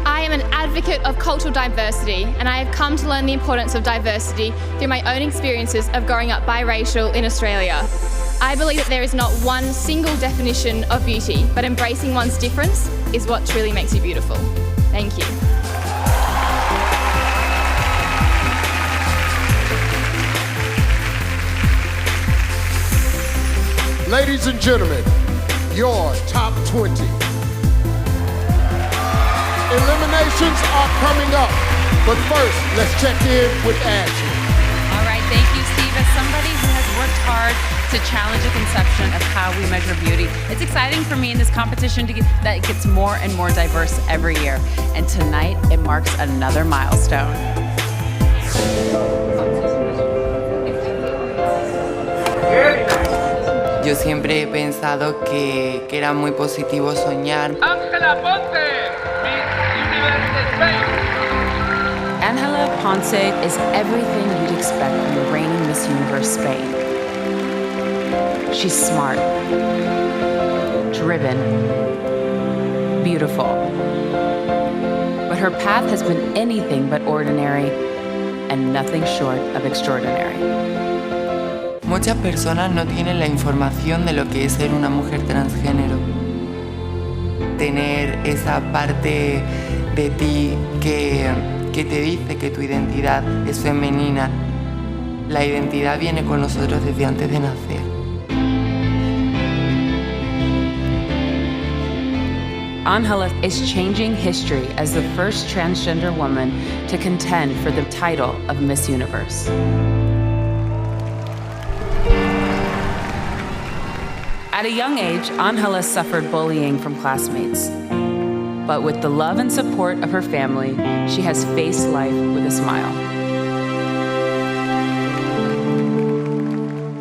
I am an advocate of cultural diversity, and I have come to learn the importance of diversity through my own experiences of growing up biracial in Australia. I believe that there is not one single definition of beauty, but embracing one's difference is what truly makes you beautiful. Thank you. Ladies and gentlemen, your top 20. Eliminations are coming up, but first, let's check in with Ashley. All right, thank you, Steve. As somebody who has worked hard to challenge the conception of how we measure beauty, it's exciting for me in this competition that it gets more and more diverse every year. And tonight, it marks another milestone. Yo siempre he pensado que era muy positivo soñar. Angela Ponce is everything you'd expect from the reigning Miss Universe Spain. She's smart, driven, beautiful. But her path has been anything but ordinary and nothing short of extraordinary. Muchas personas no tienen la información de lo que es ser una mujer transgénero. Tener esa parte de ti que te dice que tu identidad es femenina. La identidad viene con nosotros desde antes de nacer. Angela is changing history as the first transgender woman to contend for the title of Miss Universe. At a young age, Angela suffered bullying from classmates. But with the love and support of her family, she has faced life with a smile.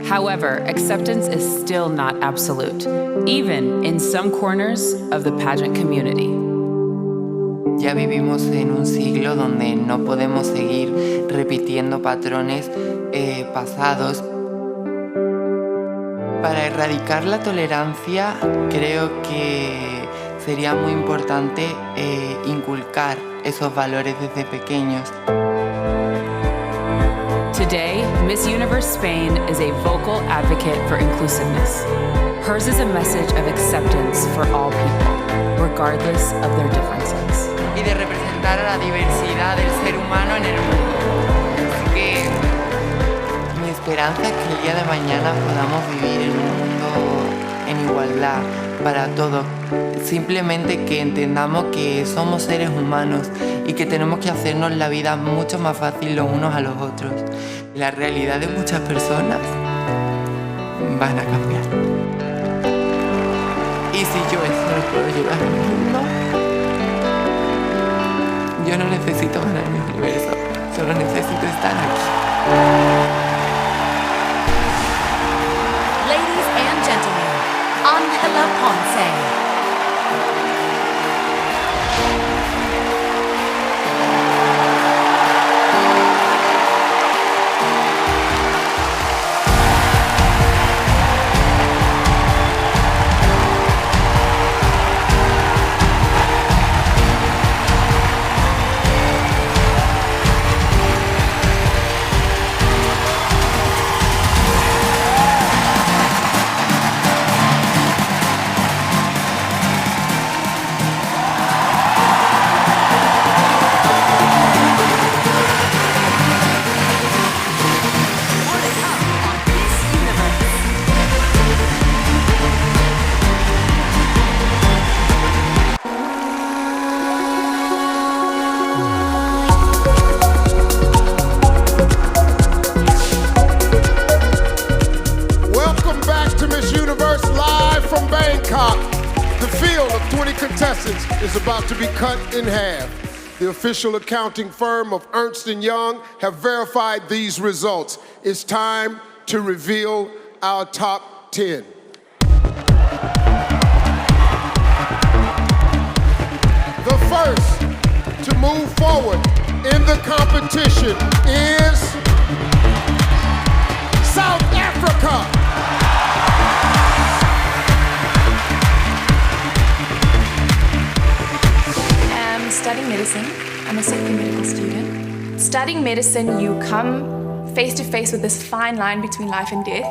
However, acceptance is still not absolute, even in some corners of the pageant community. Ya vivimos en un siglo donde no podemos seguir repitiendo patrones pasados. Para erradicar la tolerancia, creo que sería muy importante inculcar esos valores desde pequeños. Today, Miss Universe Spain is a vocal advocate for inclusiveness. Hers is a message of acceptance for all people, regardless of their differences. Y de representar a la diversidad del ser humano en el mundo. Así que mi esperanza es que el día de mañana podamos vivir en un mundo en igualdad para todos. Simplemente que entendamos que somos seres humanos y que tenemos que hacernos la vida mucho más fácil los unos a los otros. La realidad de muchas personas van a cambiar. Y si yo eso lo puedo llevar al mundo, yo no necesito ganar mi universo, solo necesito estar aquí. Ladies and gentlemen, Angela Ponce. Is about to be cut in half. The official accounting firm of Ernst & Young have verified these results. It's time to reveal our top 10. The first to move forward in the competition is South Africa. Studying medicine. I'm a second medical student. Studying medicine, you come face to face with this fine line between life and death.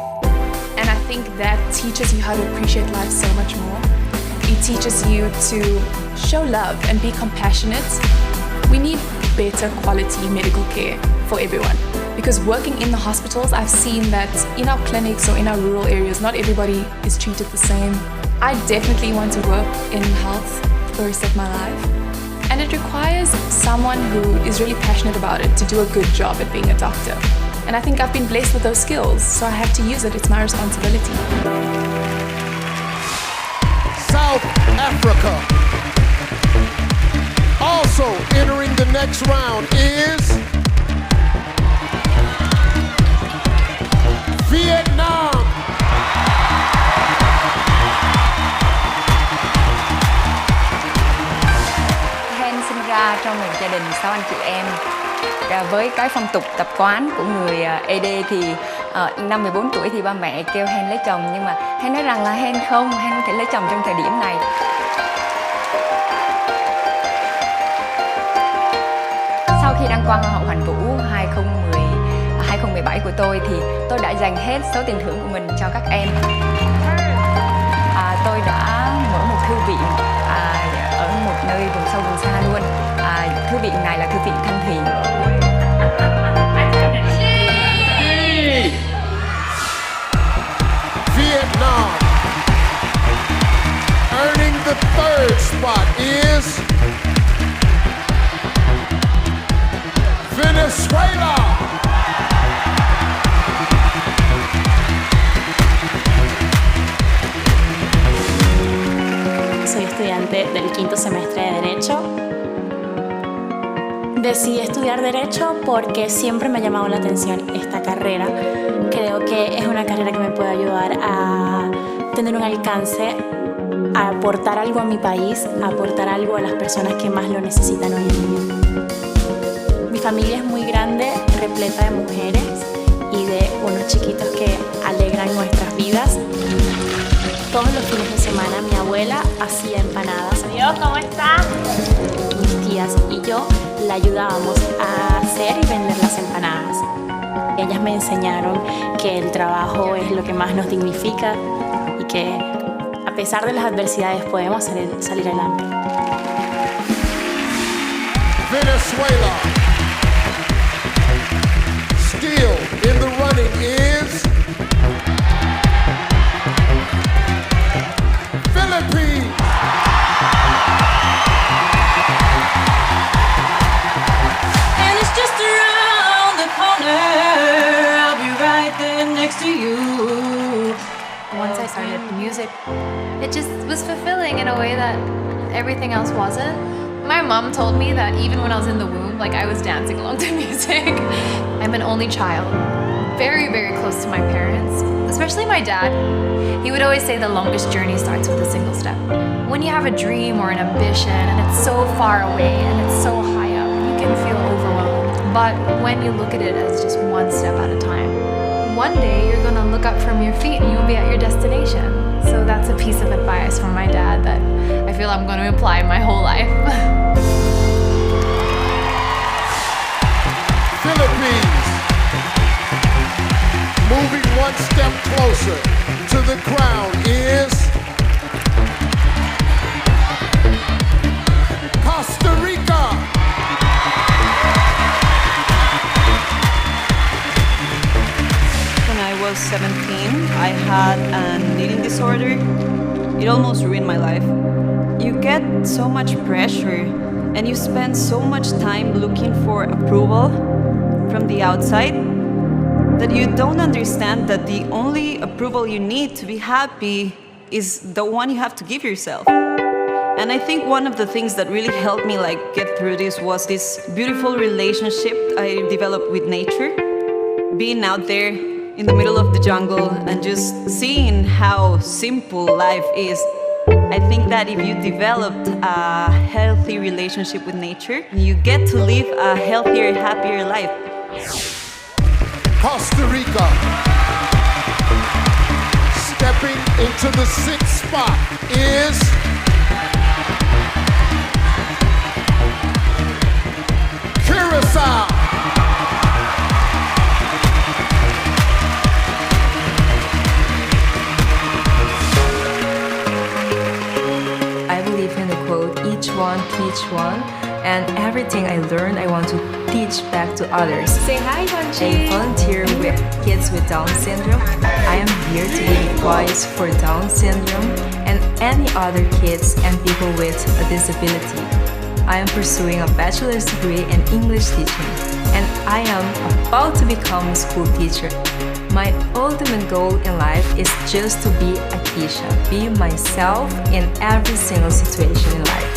And I think that teaches you how to appreciate life so much more. It teaches you to show love and be compassionate. We need better quality medical care for everyone. Because working in the hospitals, I've seen that in our clinics or in our rural areas, not everybody is treated the same. I definitely want to work in health for the rest of my life. And it requires someone who is really passionate about it to do a good job at being a doctor. And I think I've been blessed with those skills, so I have to use it. It's my responsibility. South Africa. Also entering the next round is Vietnam. Trong một gia đình 6 anh chị em. Với cái phong tục tập quán của người ED thì năm 14 tuổi thì ba mẹ kêu Hen lấy chồng, nhưng mà Hen nói rằng là Hen không thể lấy chồng trong thời điểm này. Sau khi đăng quang Hoa hậu Hoàn Vũ 2017 của tôi thì tôi đã dành hết số tiền thưởng của mình cho các em. Tôi đã mở một thư viện ở một nơi vùng sâu vùng xa luôn. Thư viện này là thư viện thân thiện. Vietnam earning the third spot is Venezuela. Soy estudiante del quinto semestre de Derecho. Decidí estudiar Derecho porque siempre me ha llamado la atención esta carrera. Creo que es una carrera que me puede ayudar a tener un alcance, a aportar algo a mi país, a aportar algo a las personas que más lo necesitan hoy en día. Mi familia es muy grande, repleta de mujeres y de unos chiquitos que alegran nuestras vidas. Todos los fines de semana mi abuela hacía empanadas. Adiós, ¿cómo está? Mis tías y yo la ayudábamos a hacer y vender las empanadas. Ellas me enseñaron que el trabajo es lo que más nos dignifica y que a pesar de las adversidades podemos salir adelante. Venezuela. Still in the running is Philippines. And it's just around the corner. I'll be right there next to you. Once I started music, it just was fulfilling in a way that everything else wasn't. My mom told me that even when I was in the womb, like I was dancing along to music. I'm an only child, very, very close to my parents, especially my dad. He would always say the longest journey starts with a single step. When you have a dream or an ambition and it's so far away and it's so high up, you can feel overwhelmed. But when you look at it as just one step at a time, one day you're gonna look up from your feet and you'll be at your destination. So that's a piece of advice from my dad that I feel I'm gonna apply my whole life. Philippines. Moving one step closer to the crown is Costa Rica. When I was 17, I had an eating disorder. It almost ruined my life. You get so much pressure and you spend so much time looking for approval from the outside that you don't understand that the only approval you need to be happy is the one you have to give yourself. And I think one of the things that really helped me get through this was this beautiful relationship I developed with nature. Being out there in the middle of the jungle and just seeing how simple life is. I think that if you developed a healthy relationship with nature, you get to live a healthier, happier life. Costa Rica. Stepping into the sixth spot is Curacao. I believe in the quote, each one teach one, and everything I learn I want to teach back to others. Say hi, Vanchi. I volunteer with kids with Down syndrome. I am here to be a voice for Down syndrome and any other kids and people with a disability. I am pursuing a bachelor's degree in English teaching, and I am about to become a school teacher. My ultimate goal in life is just to be Akisha, be myself in every single situation in life.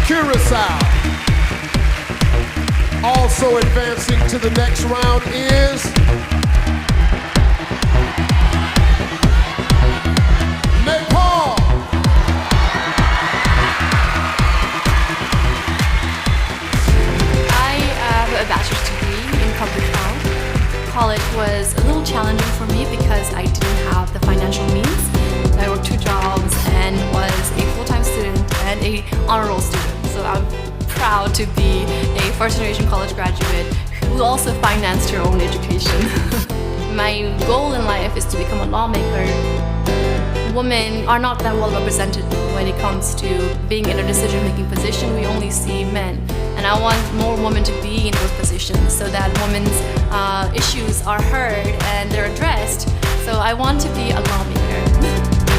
Curacao. Also advancing to the next round is Nepal. I have a bachelor's degree in public health. College was a little challenging for me because I didn't have the financial means. I worked 2 jobs and was a full-time student and a honor roll student. So I'm proud to be a first-generation college graduate who also financed her own education. My goal in life is to become a lawmaker. Women are not that well represented when it comes to being in a decision-making position. We only see men. And I want more women to be in those positions so that women's issues are heard and they're addressed. So I want to be a lawmaker.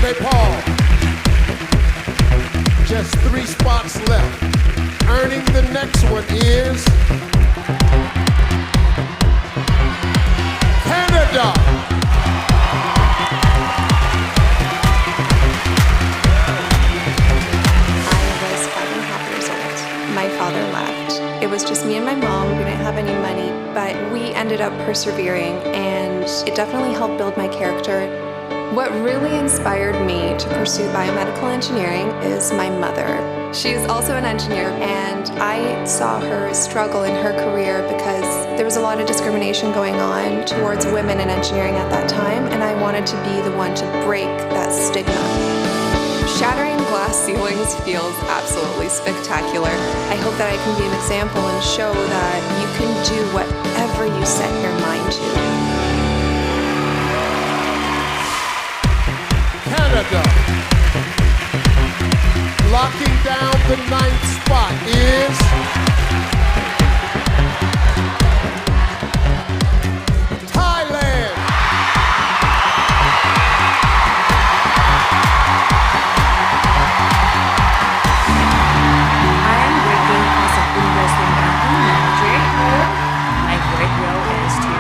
Hey, Paul. Just 3 spots left. Earning the next one is Canada. I was 5.5 years old. My father left. It was just me and my mom. We didn't have any money, but we ended up persevering, and it definitely helped build my character. What really inspired me to pursue biomedical engineering is my mother. She is also an engineer, and I saw her struggle in her career because there was a lot of discrimination going on towards women in engineering at that time, and I wanted to be the one to break that stigma. Shattering glass ceilings feels absolutely spectacular. I hope that I can be an example and show that you can do whatever you set your mind to. Canada. Locking down the 9th spot is Thailand. I am working as a investment banking manager. My great role is to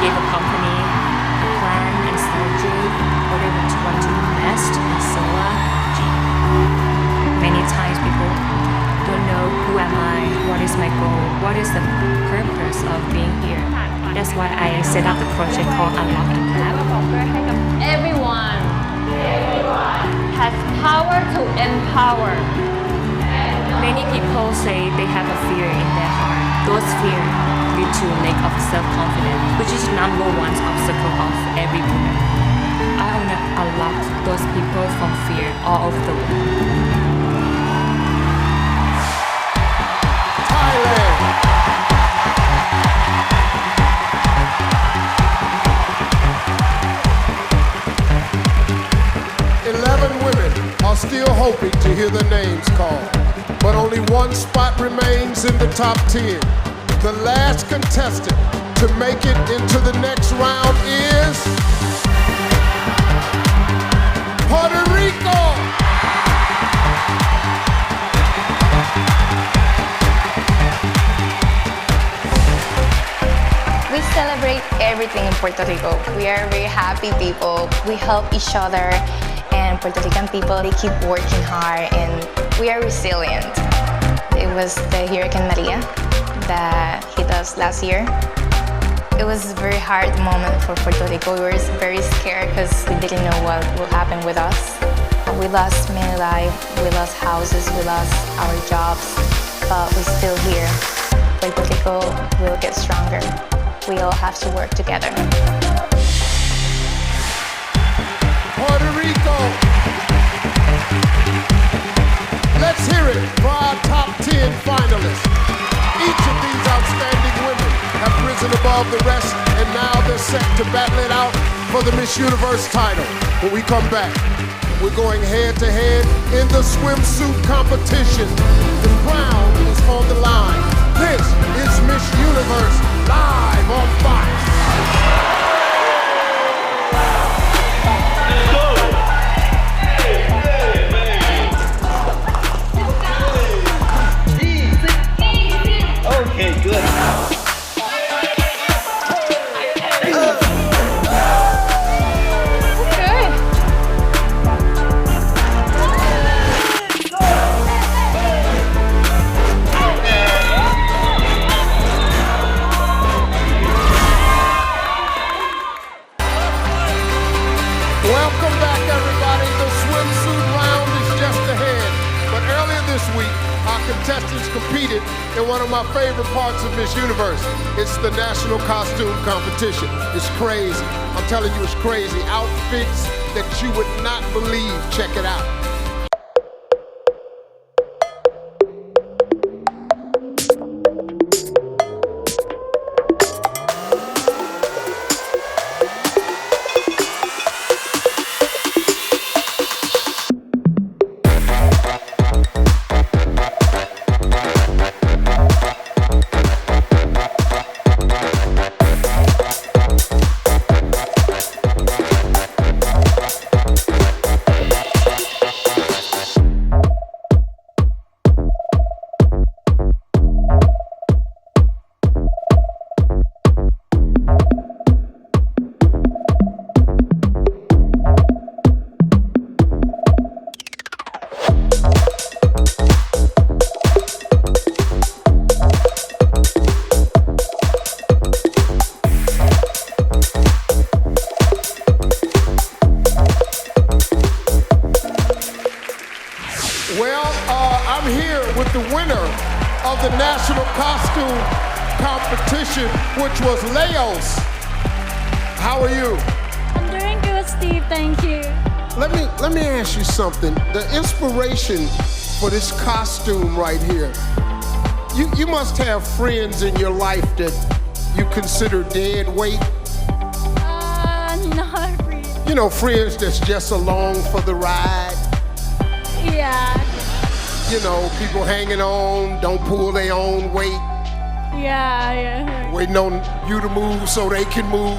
give a company a plan and strategy for them to want to invest in solar energy. Many times people don't know who am I, what is my goal, what is the purpose of being here. That's why I set up the project called Unlocking Lab. Everyone has power to empower. Many people say they have a fear in their heart. Those fears lead to lack of self-confidence, which is number one obstacle of every woman. I want to unlock those people from fear all over the world. Thailand. 11 women are still hoping to hear their names called, but only 1 spot remains in the top 10. The last contestant to make it into the next round is Puerto Rico. We celebrate everything in Puerto Rico. We are very happy people. We help each other, and Puerto Rican people, they keep working hard, and we are resilient. It was the Hurricane Maria that hit us last year. It was a very hard moment for Puerto Rico. We were very scared because we didn't know what would happen with us. We lost many lives, we lost houses, we lost our jobs, but we're still here. Puerto Rico will get stronger. We all have to work together. Puerto Rico. Let's hear it for our top 10 finalists. Each of these outstanding women have risen above the rest, and now they're set to battle it out for the Miss Universe title. When we come back, we're going head to head in the swimsuit competition. The crown is on the line. This is Miss Universe live on Fox. Okay, good. Welcome back, everybody. The swimsuit round is just ahead. But earlier this week, our contestants competed in one of my favorite parts of Miss Universe. It's the National Costume Competition. It's crazy. I'm telling you, it's crazy. Outfits that you would not believe. Check it out. the winner of the national costume competition, which was Laos. How are you? I'm doing good, Steve. Thank you. Let me ask you something. The inspiration for this costume right here, you must have friends in your life that you consider dead weight. Not really. You know, friends that's just along for the ride. Yeah. You know, people hanging on, don't pull their own weight. Yeah. Waiting on you to move so they can move.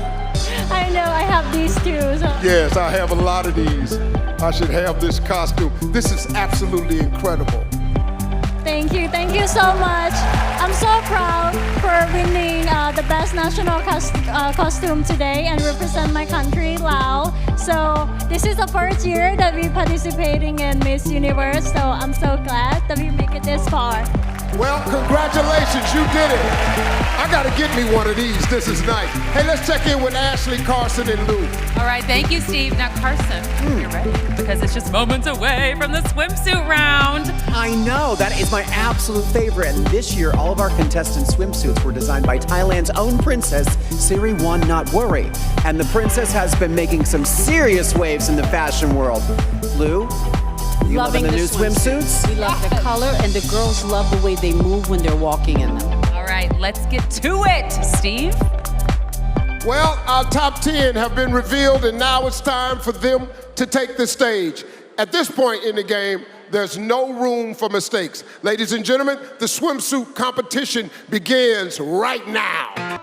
I know, I have these too. So. Yes, I have a lot of these. I should have this costume. This is absolutely incredible. Thank you so much. I'm so proud for winning the best national costume today and represent my country, Laos. So this is the first year that we're participating in Miss Universe, so I'm so glad that we make it this far. Well, congratulations, you did it. I gotta get me one of these. This is nice. Hey, let's check in with Ashley, Carson, and Lou. All right, thank you, Steve. Now, Carson, you're ready because it's just moments away from the swimsuit round. I know, that is my absolute favorite. And this year, all of our contestant swimsuits were designed by Thailand's own princess, Siriwan Natwari. And the princess has been making some serious waves in the fashion world. Lou? You loving the new swimsuits? We love the color, and the girls love the way they move when they're walking in them. All right, let's get to it, Steve. Well, our top 10 have been revealed, and now it's time for them to take the stage. At this point in the game, there's no room for mistakes. Ladies and gentlemen, the swimsuit competition begins right now.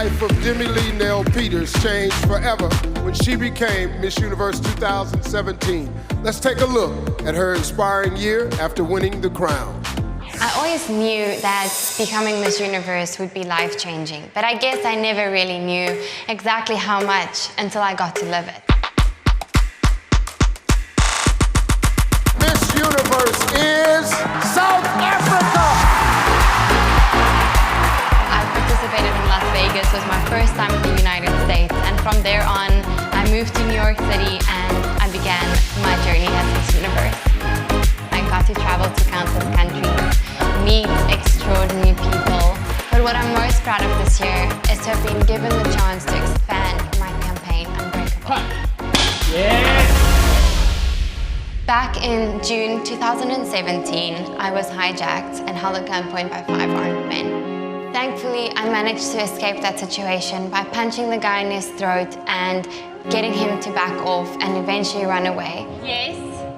life of Demi Lee Nell Peters changed forever when she became Miss Universe 2017. Let's take a look at her inspiring year after winning the crown. I always knew that becoming Miss Universe would be life-changing, but I guess I never really knew exactly how much until I got to live it. Miss Universe is South Africa! I participated in Las Vegas. It was my first time in the United States, and from there on, I moved to New York City and I began my journey as Miss Universe. I got to travel to countless countries, meet extraordinary people, but what I'm most proud of this year is to have been given the chance to expand my campaign, Unbreakable. Yeah. Back in June 2017, I was hijacked and held at gunpoint by 5 armed men. Thankfully, I managed to escape that situation by punching the guy in his throat and getting him to back off and eventually run away. Yes,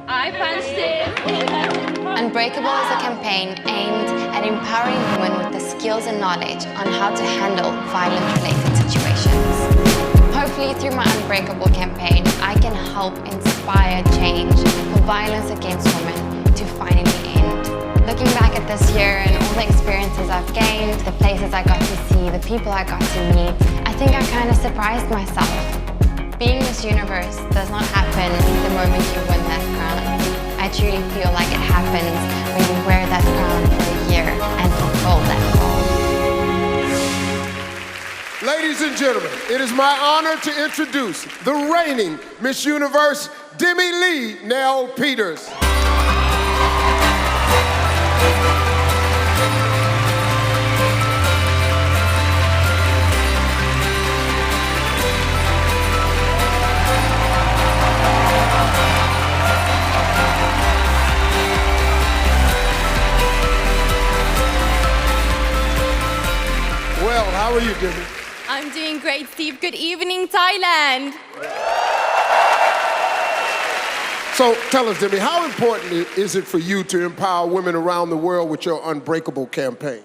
I punched him. Unbreakable is a campaign aimed at empowering women with the skills and knowledge on how to handle violence-related situations. Hopefully, through my Unbreakable campaign, I can help inspire change for violence against women to finally end. Looking back at this year and all the experiences I've gained, the places I got to see, the people I got to meet, I think I kind of surprised myself. Being Miss Universe does not happen the moment you win that crown. I truly feel like it happens when you wear that crown for a year and fulfill that role. Ladies and gentlemen, it is my honor to introduce the reigning Miss Universe, Demi Lee Nell Peters. Well, how are you, Demi? I'm doing great, Steve. Good evening, Thailand. So tell us, Demi, how important is it for you to empower women around the world with your Unbreakable campaign?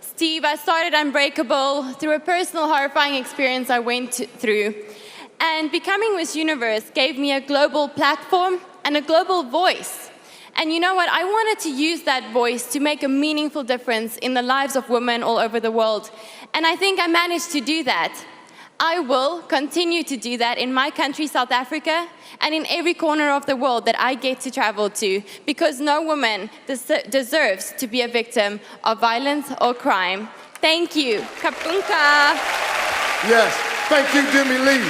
Steve, I started Unbreakable through a personal horrifying experience I went through. And becoming Miss Universe gave me a global platform and a global voice. And you know what? I wanted to use that voice to make a meaningful difference in the lives of women all over the world. And I think I managed to do that. I will continue to do that in my country, South Africa, and in every corner of the world that I get to travel to, because no woman deserves to be a victim of violence or crime. Thank you. Kapunka. Yes, thank you, Demi Lee.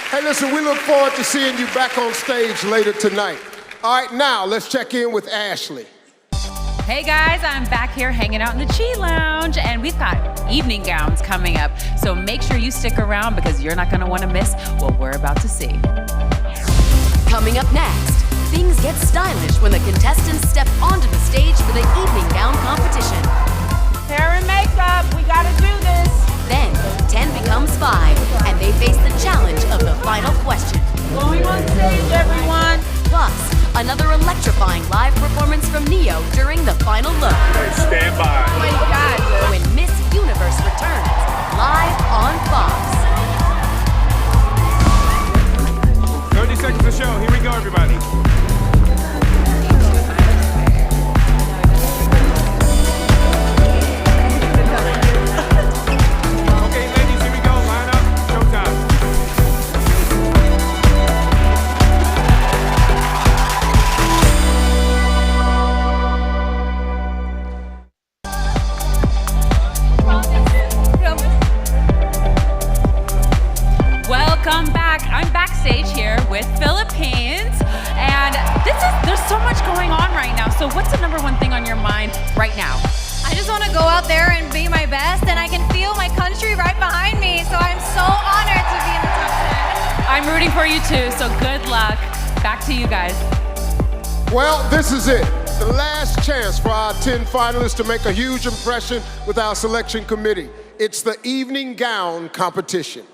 Hey, listen, we look forward to seeing you back on stage later tonight. All right, now let's check in with Ashley. Hey guys, I'm back here hanging out in the Chi Lounge, and we've got evening gowns coming up. So make sure you stick around because you're not gonna wanna miss what we're about to see. Coming up next, things get stylish when the contestants step onto the stage for the evening gown competition. Hair and makeup, we gotta do this. Then, 10 becomes 5, and they face the challenge of the final question. Going on stage, everyone. Plus, another electrifying live performance from Neo during the final look. Hey, stand by. Oh my God. When Miss Universe returns, live on Fox. 30 seconds to show. Here we go, everybody. Okay, ladies, here we go. Line up. Showtime. Welcome back. I'm backstage here with Philippines, and there's so much going on right now. So what's the #1 thing on your mind right now? I just want to go out there and be my best, and I can feel my country right behind me, so I'm so honored to be in the top 10. I'm rooting for you too, so good luck. Back to you guys. Well, this is it. The last chance for our 10 finalists to make a huge impression with our selection committee. It's the evening gown competition.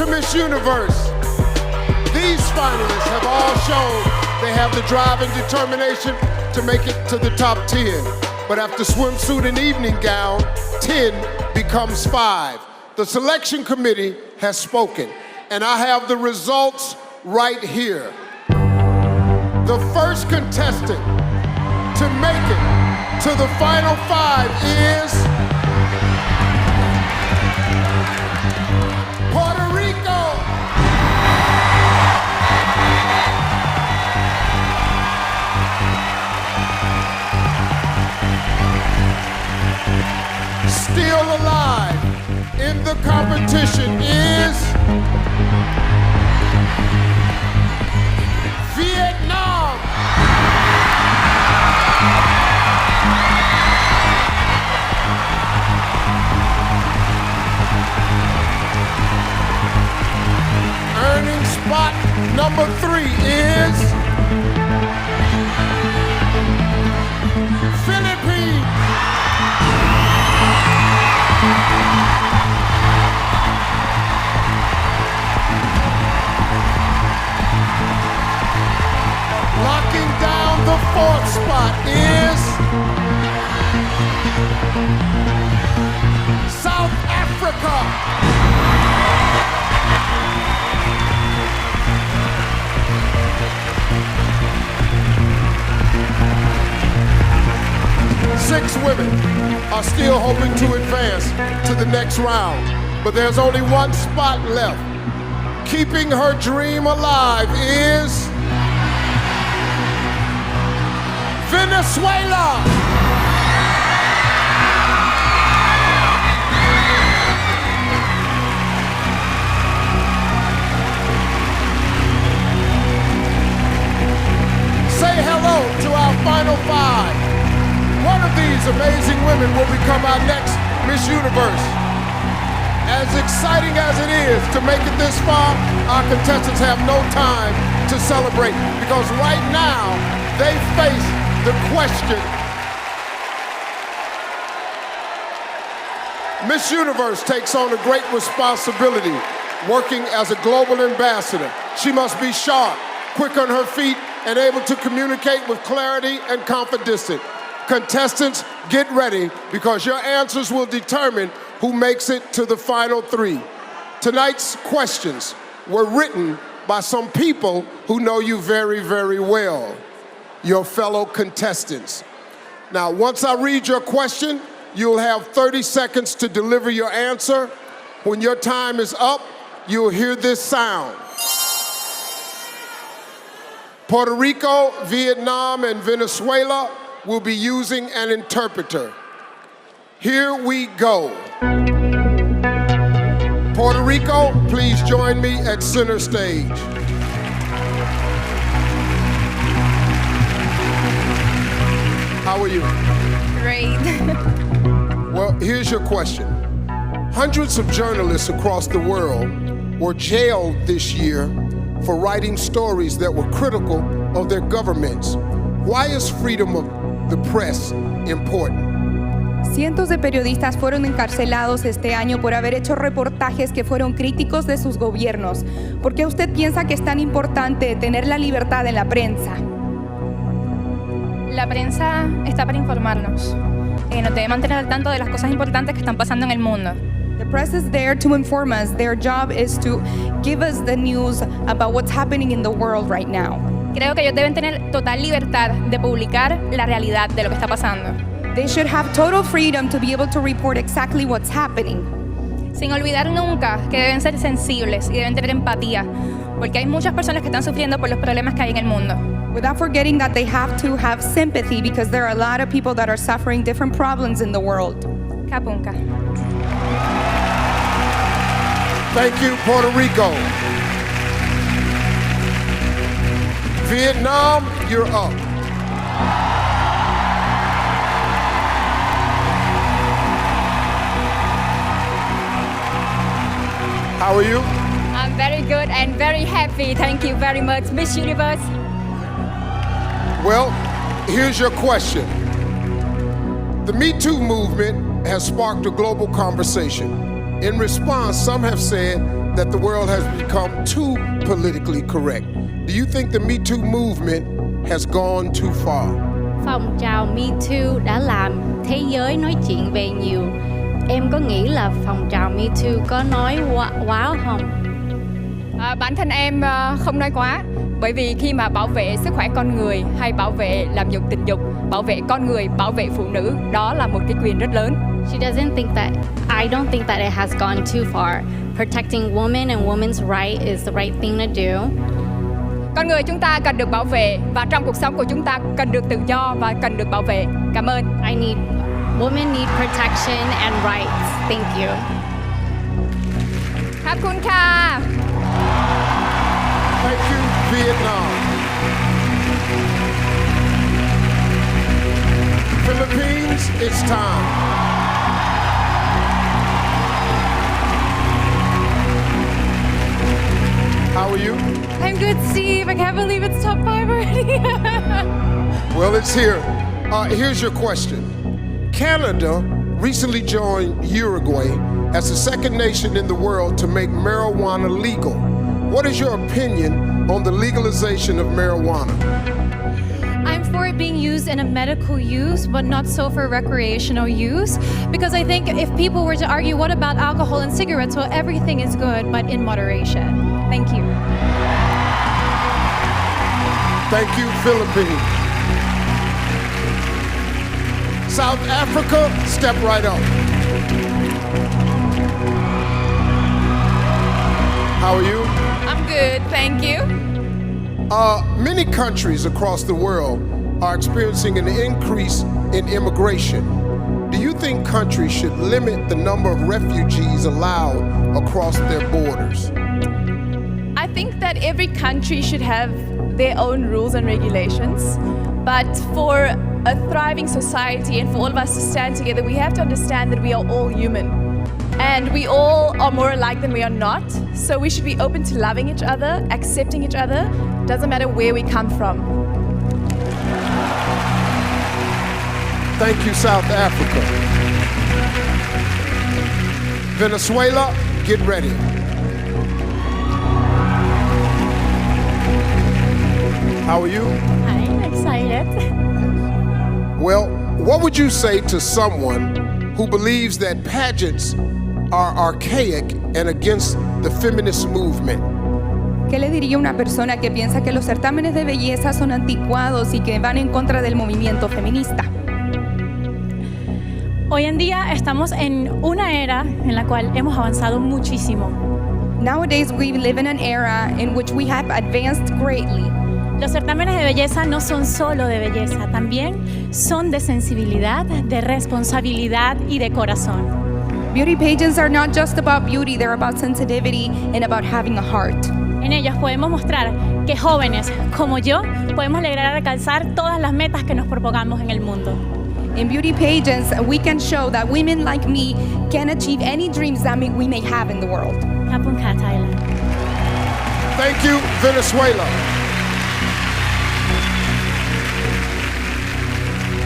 to Miss Universe. These finalists have all shown they have the drive and determination to make it to the top 10. But after swimsuit and evening gown, 10 becomes 5. The selection committee has spoken, and I have the results right here. The first contestant to make it to the final 5 is Puerto Rico. Still alive in the competition is Vietnam. Earning spot number 3 is Philippines. Locking down the 4th spot is South Africa. 6 women are still hoping to advance to the next round, but there's only 1 spot left. Keeping her dream alive is Venezuela. Say hello to our final 5. One of these amazing women will become our next Miss Universe. As exciting as it is to make it this far, our contestants have no time to celebrate because right now they face the question. Miss Universe takes on a great responsibility working as a global ambassador. She must be sharp, quick on her feet, and able to communicate with clarity and confidence. Contestants, get ready because your answers will determine who makes it to the final 3. Tonight's questions were written by some people who know you very, very well, your fellow contestants. Now, once I read your question, you'll have 30 seconds to deliver your answer. When your time is up, you'll hear this sound. Puerto Rico, Vietnam, and Venezuela will be using an interpreter. Here we go. Puerto Rico, please join me at center stage. How are you? Great. Well, here's your question. Hundreds of journalists across the world were jailed this year for writing stories that were critical of their governments. Why is freedom of the press important? Cientos de periodistas fueron encarcelados este año por haber hecho reportajes que fueron críticos de sus gobiernos. ¿Por qué usted piensa que es tan importante tener la libertad en la prensa? La prensa está para informarnos. Nos debe mantener al tanto de las cosas importantes que están pasando en el mundo. The press is there to inform us. Their job is to give us the news about what's happening in the world right now. Creo que ellos deben tener total libertad de publicar la realidad de lo que está pasando. They should have total freedom to be able to report exactly what's happening. Sin olvidar nunca que deben ser sensibles y deben tener empatía, porque hay muchas personas que están sufriendo por los problemas que hay en el mundo. Without forgetting that they have to have sympathy because there are a lot of people that are suffering different problems in the world. Kapunka. Thank you, Puerto Rico. Vietnam, you're up. How are you? I'm very good and very happy. Thank you very much, Miss Universe. Well, here's your question. The Me Too movement has sparked a global conversation. In response, some have said that the world has become too politically correct. Do you think the Me Too movement has gone too far? Phong trào Me Too đã làm thế giới nói chuyện về nhiều. Em có nghĩ là phong trào Me Too có nói quá không? Bản thân em không nói quá, bởi vì khi mà bảo vệ sức khỏe con người hay bảo vệ làm dụng tình dục, bảo vệ con người, bảo vệ phụ nữ, đó là một cái quyền rất lớn. I don't think that it has gone too far. Protecting women and women's right is the right thing to do. Con người chúng ta cần được bảo vệ và trong cuộc sống của chúng ta cần được tự do và cần được bảo vệ. Cảm ơn. Women need protection and rights. Thank you. ขอบคุณค่ะ Thank you, Vietnam. Philippines, it's time. How are you? I'm good, Steve. I can't believe it's top 5 already. Well, it's here. Here's your question. Canada recently joined Uruguay as the second nation in the world to make marijuana legal. What is your opinion on the legalization of marijuana? I'm for it being used in a medical use, but not so for recreational use. Because I think if people were to argue, what about alcohol and cigarettes? Well, everything is good, but in moderation. Thank you. Thank you, Philippines. South Africa, step right up. How are you? I'm good, thank you. Many countries across the world are experiencing an increase in immigration. Do you think countries should limit the number of refugees allowed across their borders? I think that every country should have their own rules and regulations, but for a thriving society and for all of us to stand together, we have to understand that we are all human. And we all are more alike than we are not. So we should be open to loving each other, accepting each other. Doesn't matter where we come from. Thank you, South Africa. Venezuela, get ready. How are you? I'm excited. Well, what would you say to someone who believes that pageants are archaic and against the feminist movement? ¿Qué le diría a una persona que piensa que los certámenes de belleza son anticuados y que van en contra del movimiento feminista? Hoy en día estamos en una era en la cual hemos avanzado muchísimo. Nowadays we live in an era in which we have advanced greatly. Los certámenes de belleza no son solo de belleza, también son de sensibilidad, de responsabilidad y de corazón. Beauty pageants are not just about beauty, they're about sensitivity and about having a heart. En ellas podemos mostrar que jóvenes como yo podemos lograr alcanzar todas las metas que nos propongamos en el mundo. In beauty pageants, we can show that women like me can achieve any dreams that we may have in the world. ขอบคุณค่ะ Thailand. Thank you, Venezuela.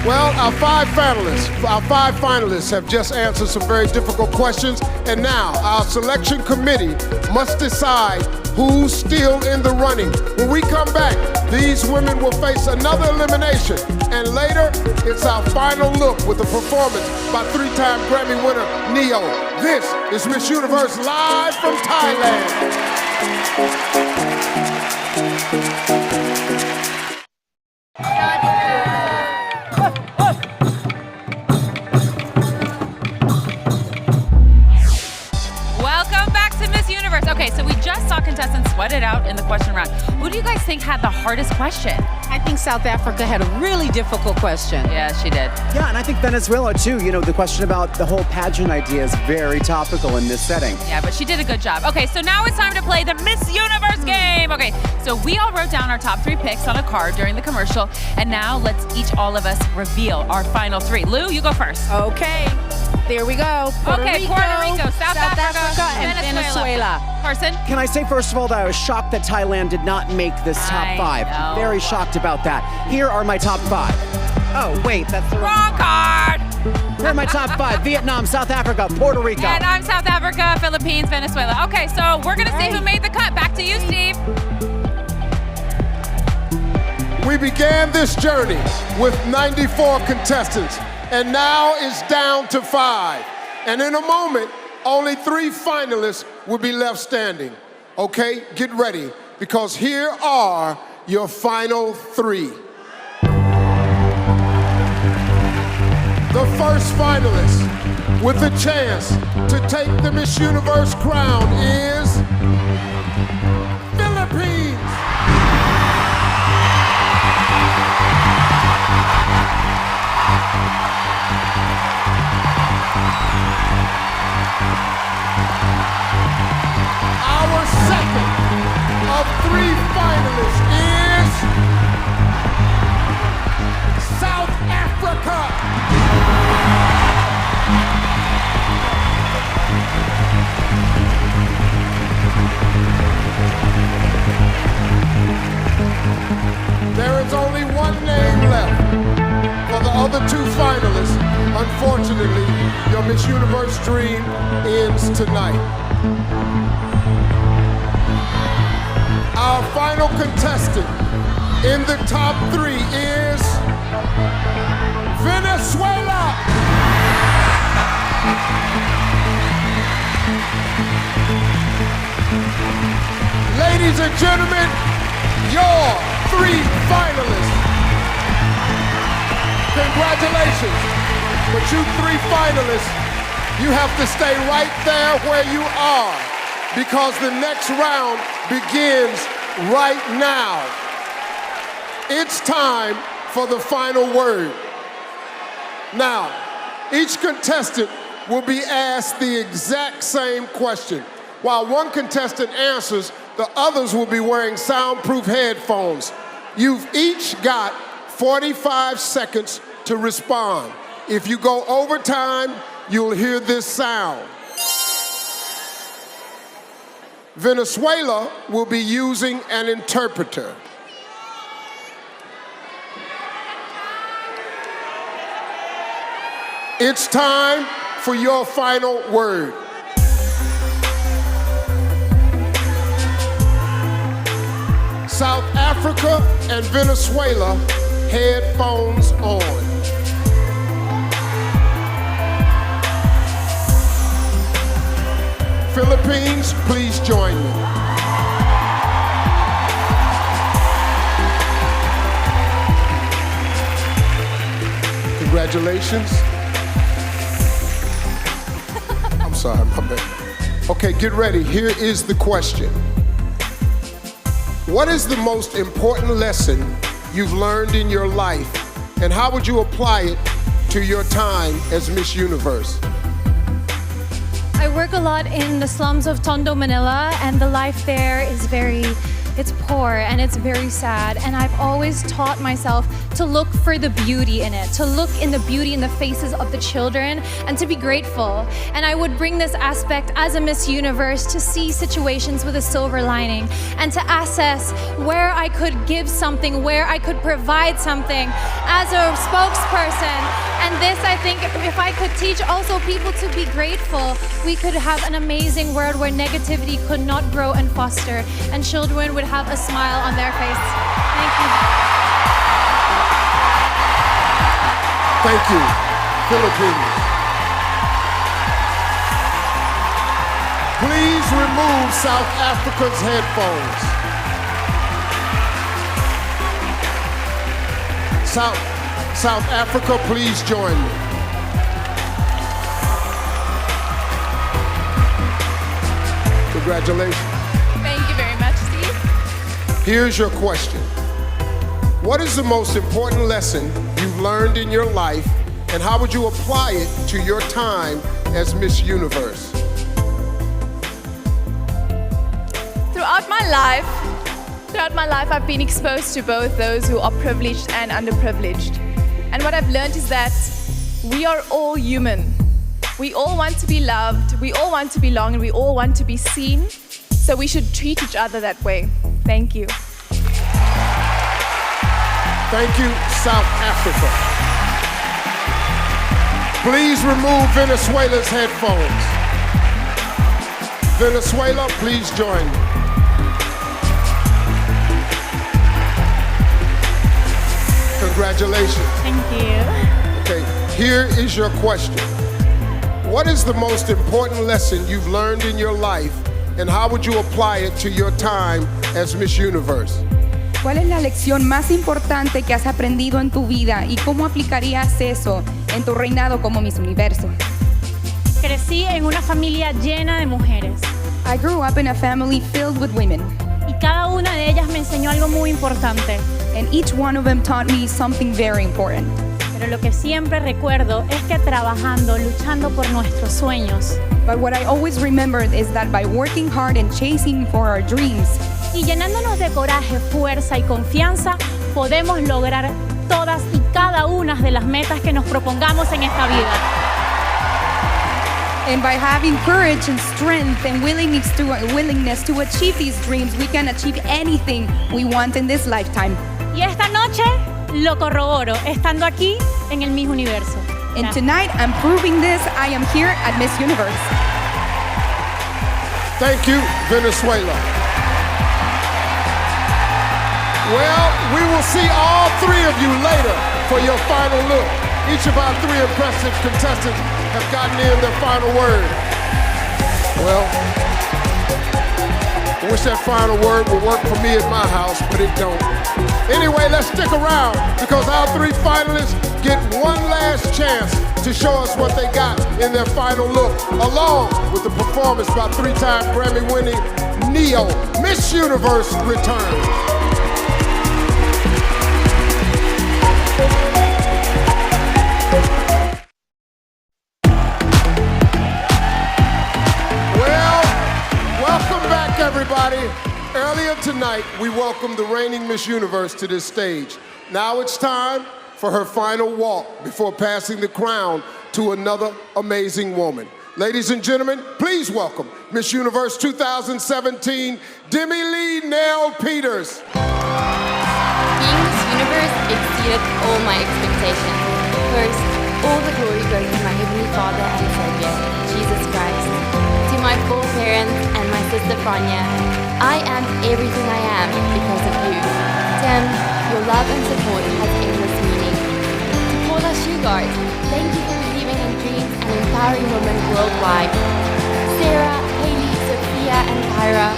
Well, our five finalists have just answered some very difficult questions, and now our selection committee must decide who's still in the running. When we come back, these women will face another elimination, and later, it's our final look with a performance by three-time Grammy winner Neo. This is Miss Universe live from Thailand. Okay, so we just saw contestants sweat it out in the question round. Who do you guys think had the hardest question? I think South Africa had a really difficult question. Yeah, she did. Yeah, and I think Venezuela too. You know, the question about the whole pageant idea is very topical in this setting. Yeah, but she did a good job. Okay, so now it's time to play the Miss Universe game. Okay, so we all wrote down our top 3 picks on a card during the commercial, and now let's all of us reveal our final 3. Lou, you go first. Okay, there we go. Puerto Rico, South Africa, and Venezuela. Carson? Can I say, first of all, that I was shocked that Thailand did not make this top 5. know. Very shocked about that. Here are my top 5. Oh, wait, that's the Wrong card! Here are my top 5. Vietnam, South Africa, Puerto Rico. And I'm South Africa, Philippines, Venezuela. Okay, so we're gonna see who made the cut. Back to you, Steve. We began this journey with 94 contestants, and now it's down to 5. And in a moment, only 3 finalists will be left standing. Okay, get ready, because here are your final 3. The first finalist with a chance to take the Miss Universe crown is Philippines. Our second of 3 finalists is South Africa. There is only one name left for the other 2 finalists. Unfortunately, your Miss Universe dream ends tonight. Our final contestant in the top 3 is Venezuela. Ladies and gentlemen, your 3 finalists. Congratulations. But you 3 finalists, you have to stay right there where you are, because the next round begins right now. It's time for the final word. Now, each contestant will be asked the exact same question. While one contestant answers, the others will be wearing soundproof headphones. You've each got 45 seconds to respond. If you go over time, you'll hear this sound. Venezuela will be using an interpreter. It's time for your final word. South Africa and Venezuela, headphones on. Philippines, please join me. Congratulations. I'm sorry, my bad. Okay, get ready. Here is the question. What is the most important lesson you've learned in your life, and how would you apply it to your time as Miss Universe? I work a lot in the slums of Tondo, Manila, and the life there is it's poor and it's very sad. And I've always taught myself to look for the beauty in it, to look in the beauty in the faces of the children, and to be grateful. And I would bring this aspect as a Miss Universe to see situations with a silver lining and to assess where I could give something, where I could provide something as a spokesperson. And this, I think, if I could teach also people to be grateful, we could have an amazing world where negativity could not grow and foster, and children would have a smile on their face. Thank you. Thank you, Philippines. Please remove South Africa's headphones. South Africa, please join me. Congratulations. Thank you very much, Steve. Here's your question. What is the most important lesson you've learned in your life, and how would you apply it to your time as Miss Universe? Throughout my life, I've been exposed to both those who are privileged and underprivileged. And what I've learned is that we are all human. We all want to be loved, we all want to belong, and we all want to be seen. So we should treat each other that way. Thank you. Thank you, South Africa. Please remove Venezuela's headphones. Venezuela, please join me. Congratulations. Thank you. Okay, here is your question. What is the most important lesson you've learned in your life, and how would you apply it to your time as Miss Universe? ¿Cuál es la lección más importante que has aprendido en tu vida y cómo aplicarías eso en tu reinado como Miss Universo? Crecí en una familia llena de mujeres. I grew up in a family filled with women. Y cada una de ellas me enseñó algo muy importante. And each one of them taught me something very important. Pero lo que siempre recuerdo es que trabajando, luchando por nuestros sueños. But what I always remembered is that by working hard and chasing for our dreams, y llenándonos de coraje, fuerza y confianza, podemos lograr todas y cada una de las metas que nos propongamos en esta vida. And by having courage and strength and willingness to achieve these dreams, we can achieve anything we want in this lifetime. Y esta noche lo corroboro, estando aquí en el Miss Universo. And tonight, I'm proving this. I am here at Miss Universe. Thank you, Venezuela. Well, we will see all three of you later for your final look. Each of our three impressive contestants have gotten in their final word. Well, I wish that final word would work for me at my house, but it don't. Anyway, let's stick around because our three finalists get one last chance to show us what they got in their final look, along with the performance by three-time Grammy-winning Neo. Miss Universe returns. Everybody, earlier tonight, we welcomed the reigning Miss Universe to this stage. Now it's time for her final walk before passing the crown to another amazing woman. Ladies and gentlemen, please welcome Miss Universe 2017, Demi Lee Nell Peters. Being Miss Universe exceeded all my expectations. First, all the glory goes to my Heavenly Father and Savior, Jesus Christ. To my four parents and my sister Franya, I am everything I am because of you. Tim, your love and support has endless meaning. To Paula Shugart, thank you for believing in dreams and empowering women worldwide. Sarah, Haley, Sophia, and Kyra,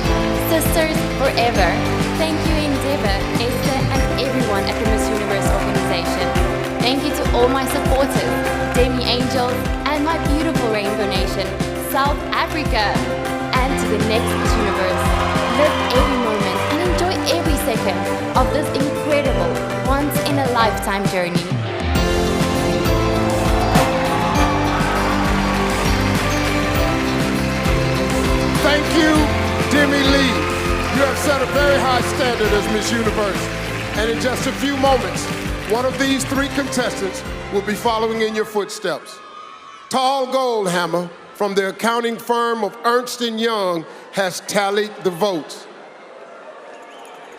sisters forever. Thank you, Endeavour, Esther, and everyone at the Miss Universe organization. Thank you to all my supporters, Demi Angels, and my beautiful Rainbow Nation, South Africa, and to the next Miss Universe. Live every moment and enjoy every second of this incredible, once-in-a-lifetime journey. Thank you, Demi Lee. You have set a very high standard as Miss Universe. And in just a few moments, one of these three contestants will be following in your footsteps. Tall Goldhammer from the accounting firm of Ernst & Young has tallied the votes.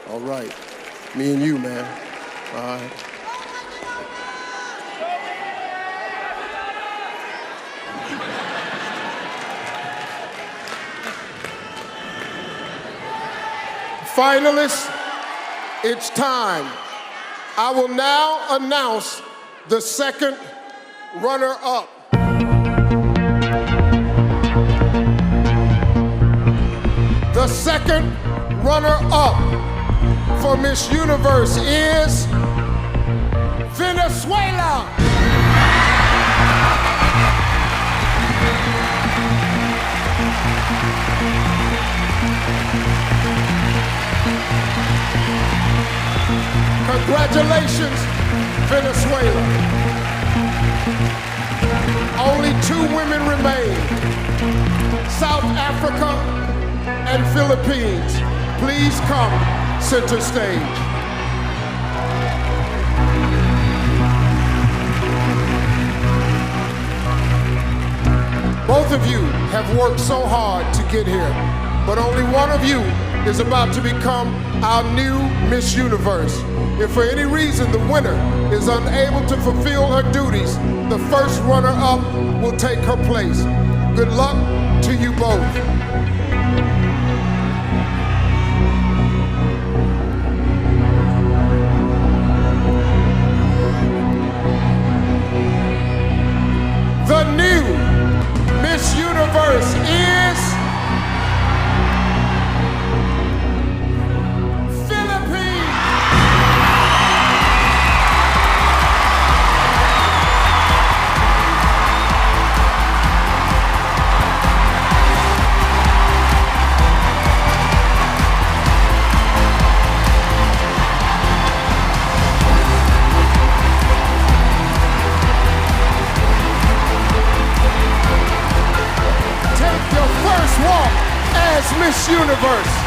All right, me and you, man. All right. Finalists, it's time. I will now announce the second runner-up. The second runner-up for Miss Universe is Venezuela. Congratulations, Venezuela. Only two women remain, South Africa and Philippines. Please come center stage. Both of you have worked so hard to get here, but only one of you is about to become our new Miss Universe. If for any reason the winner is unable to fulfill her duties, the first runner-up will take her place. Good luck to you both. The new Miss Universe is Philippines. Take your first walk as Miss Universe.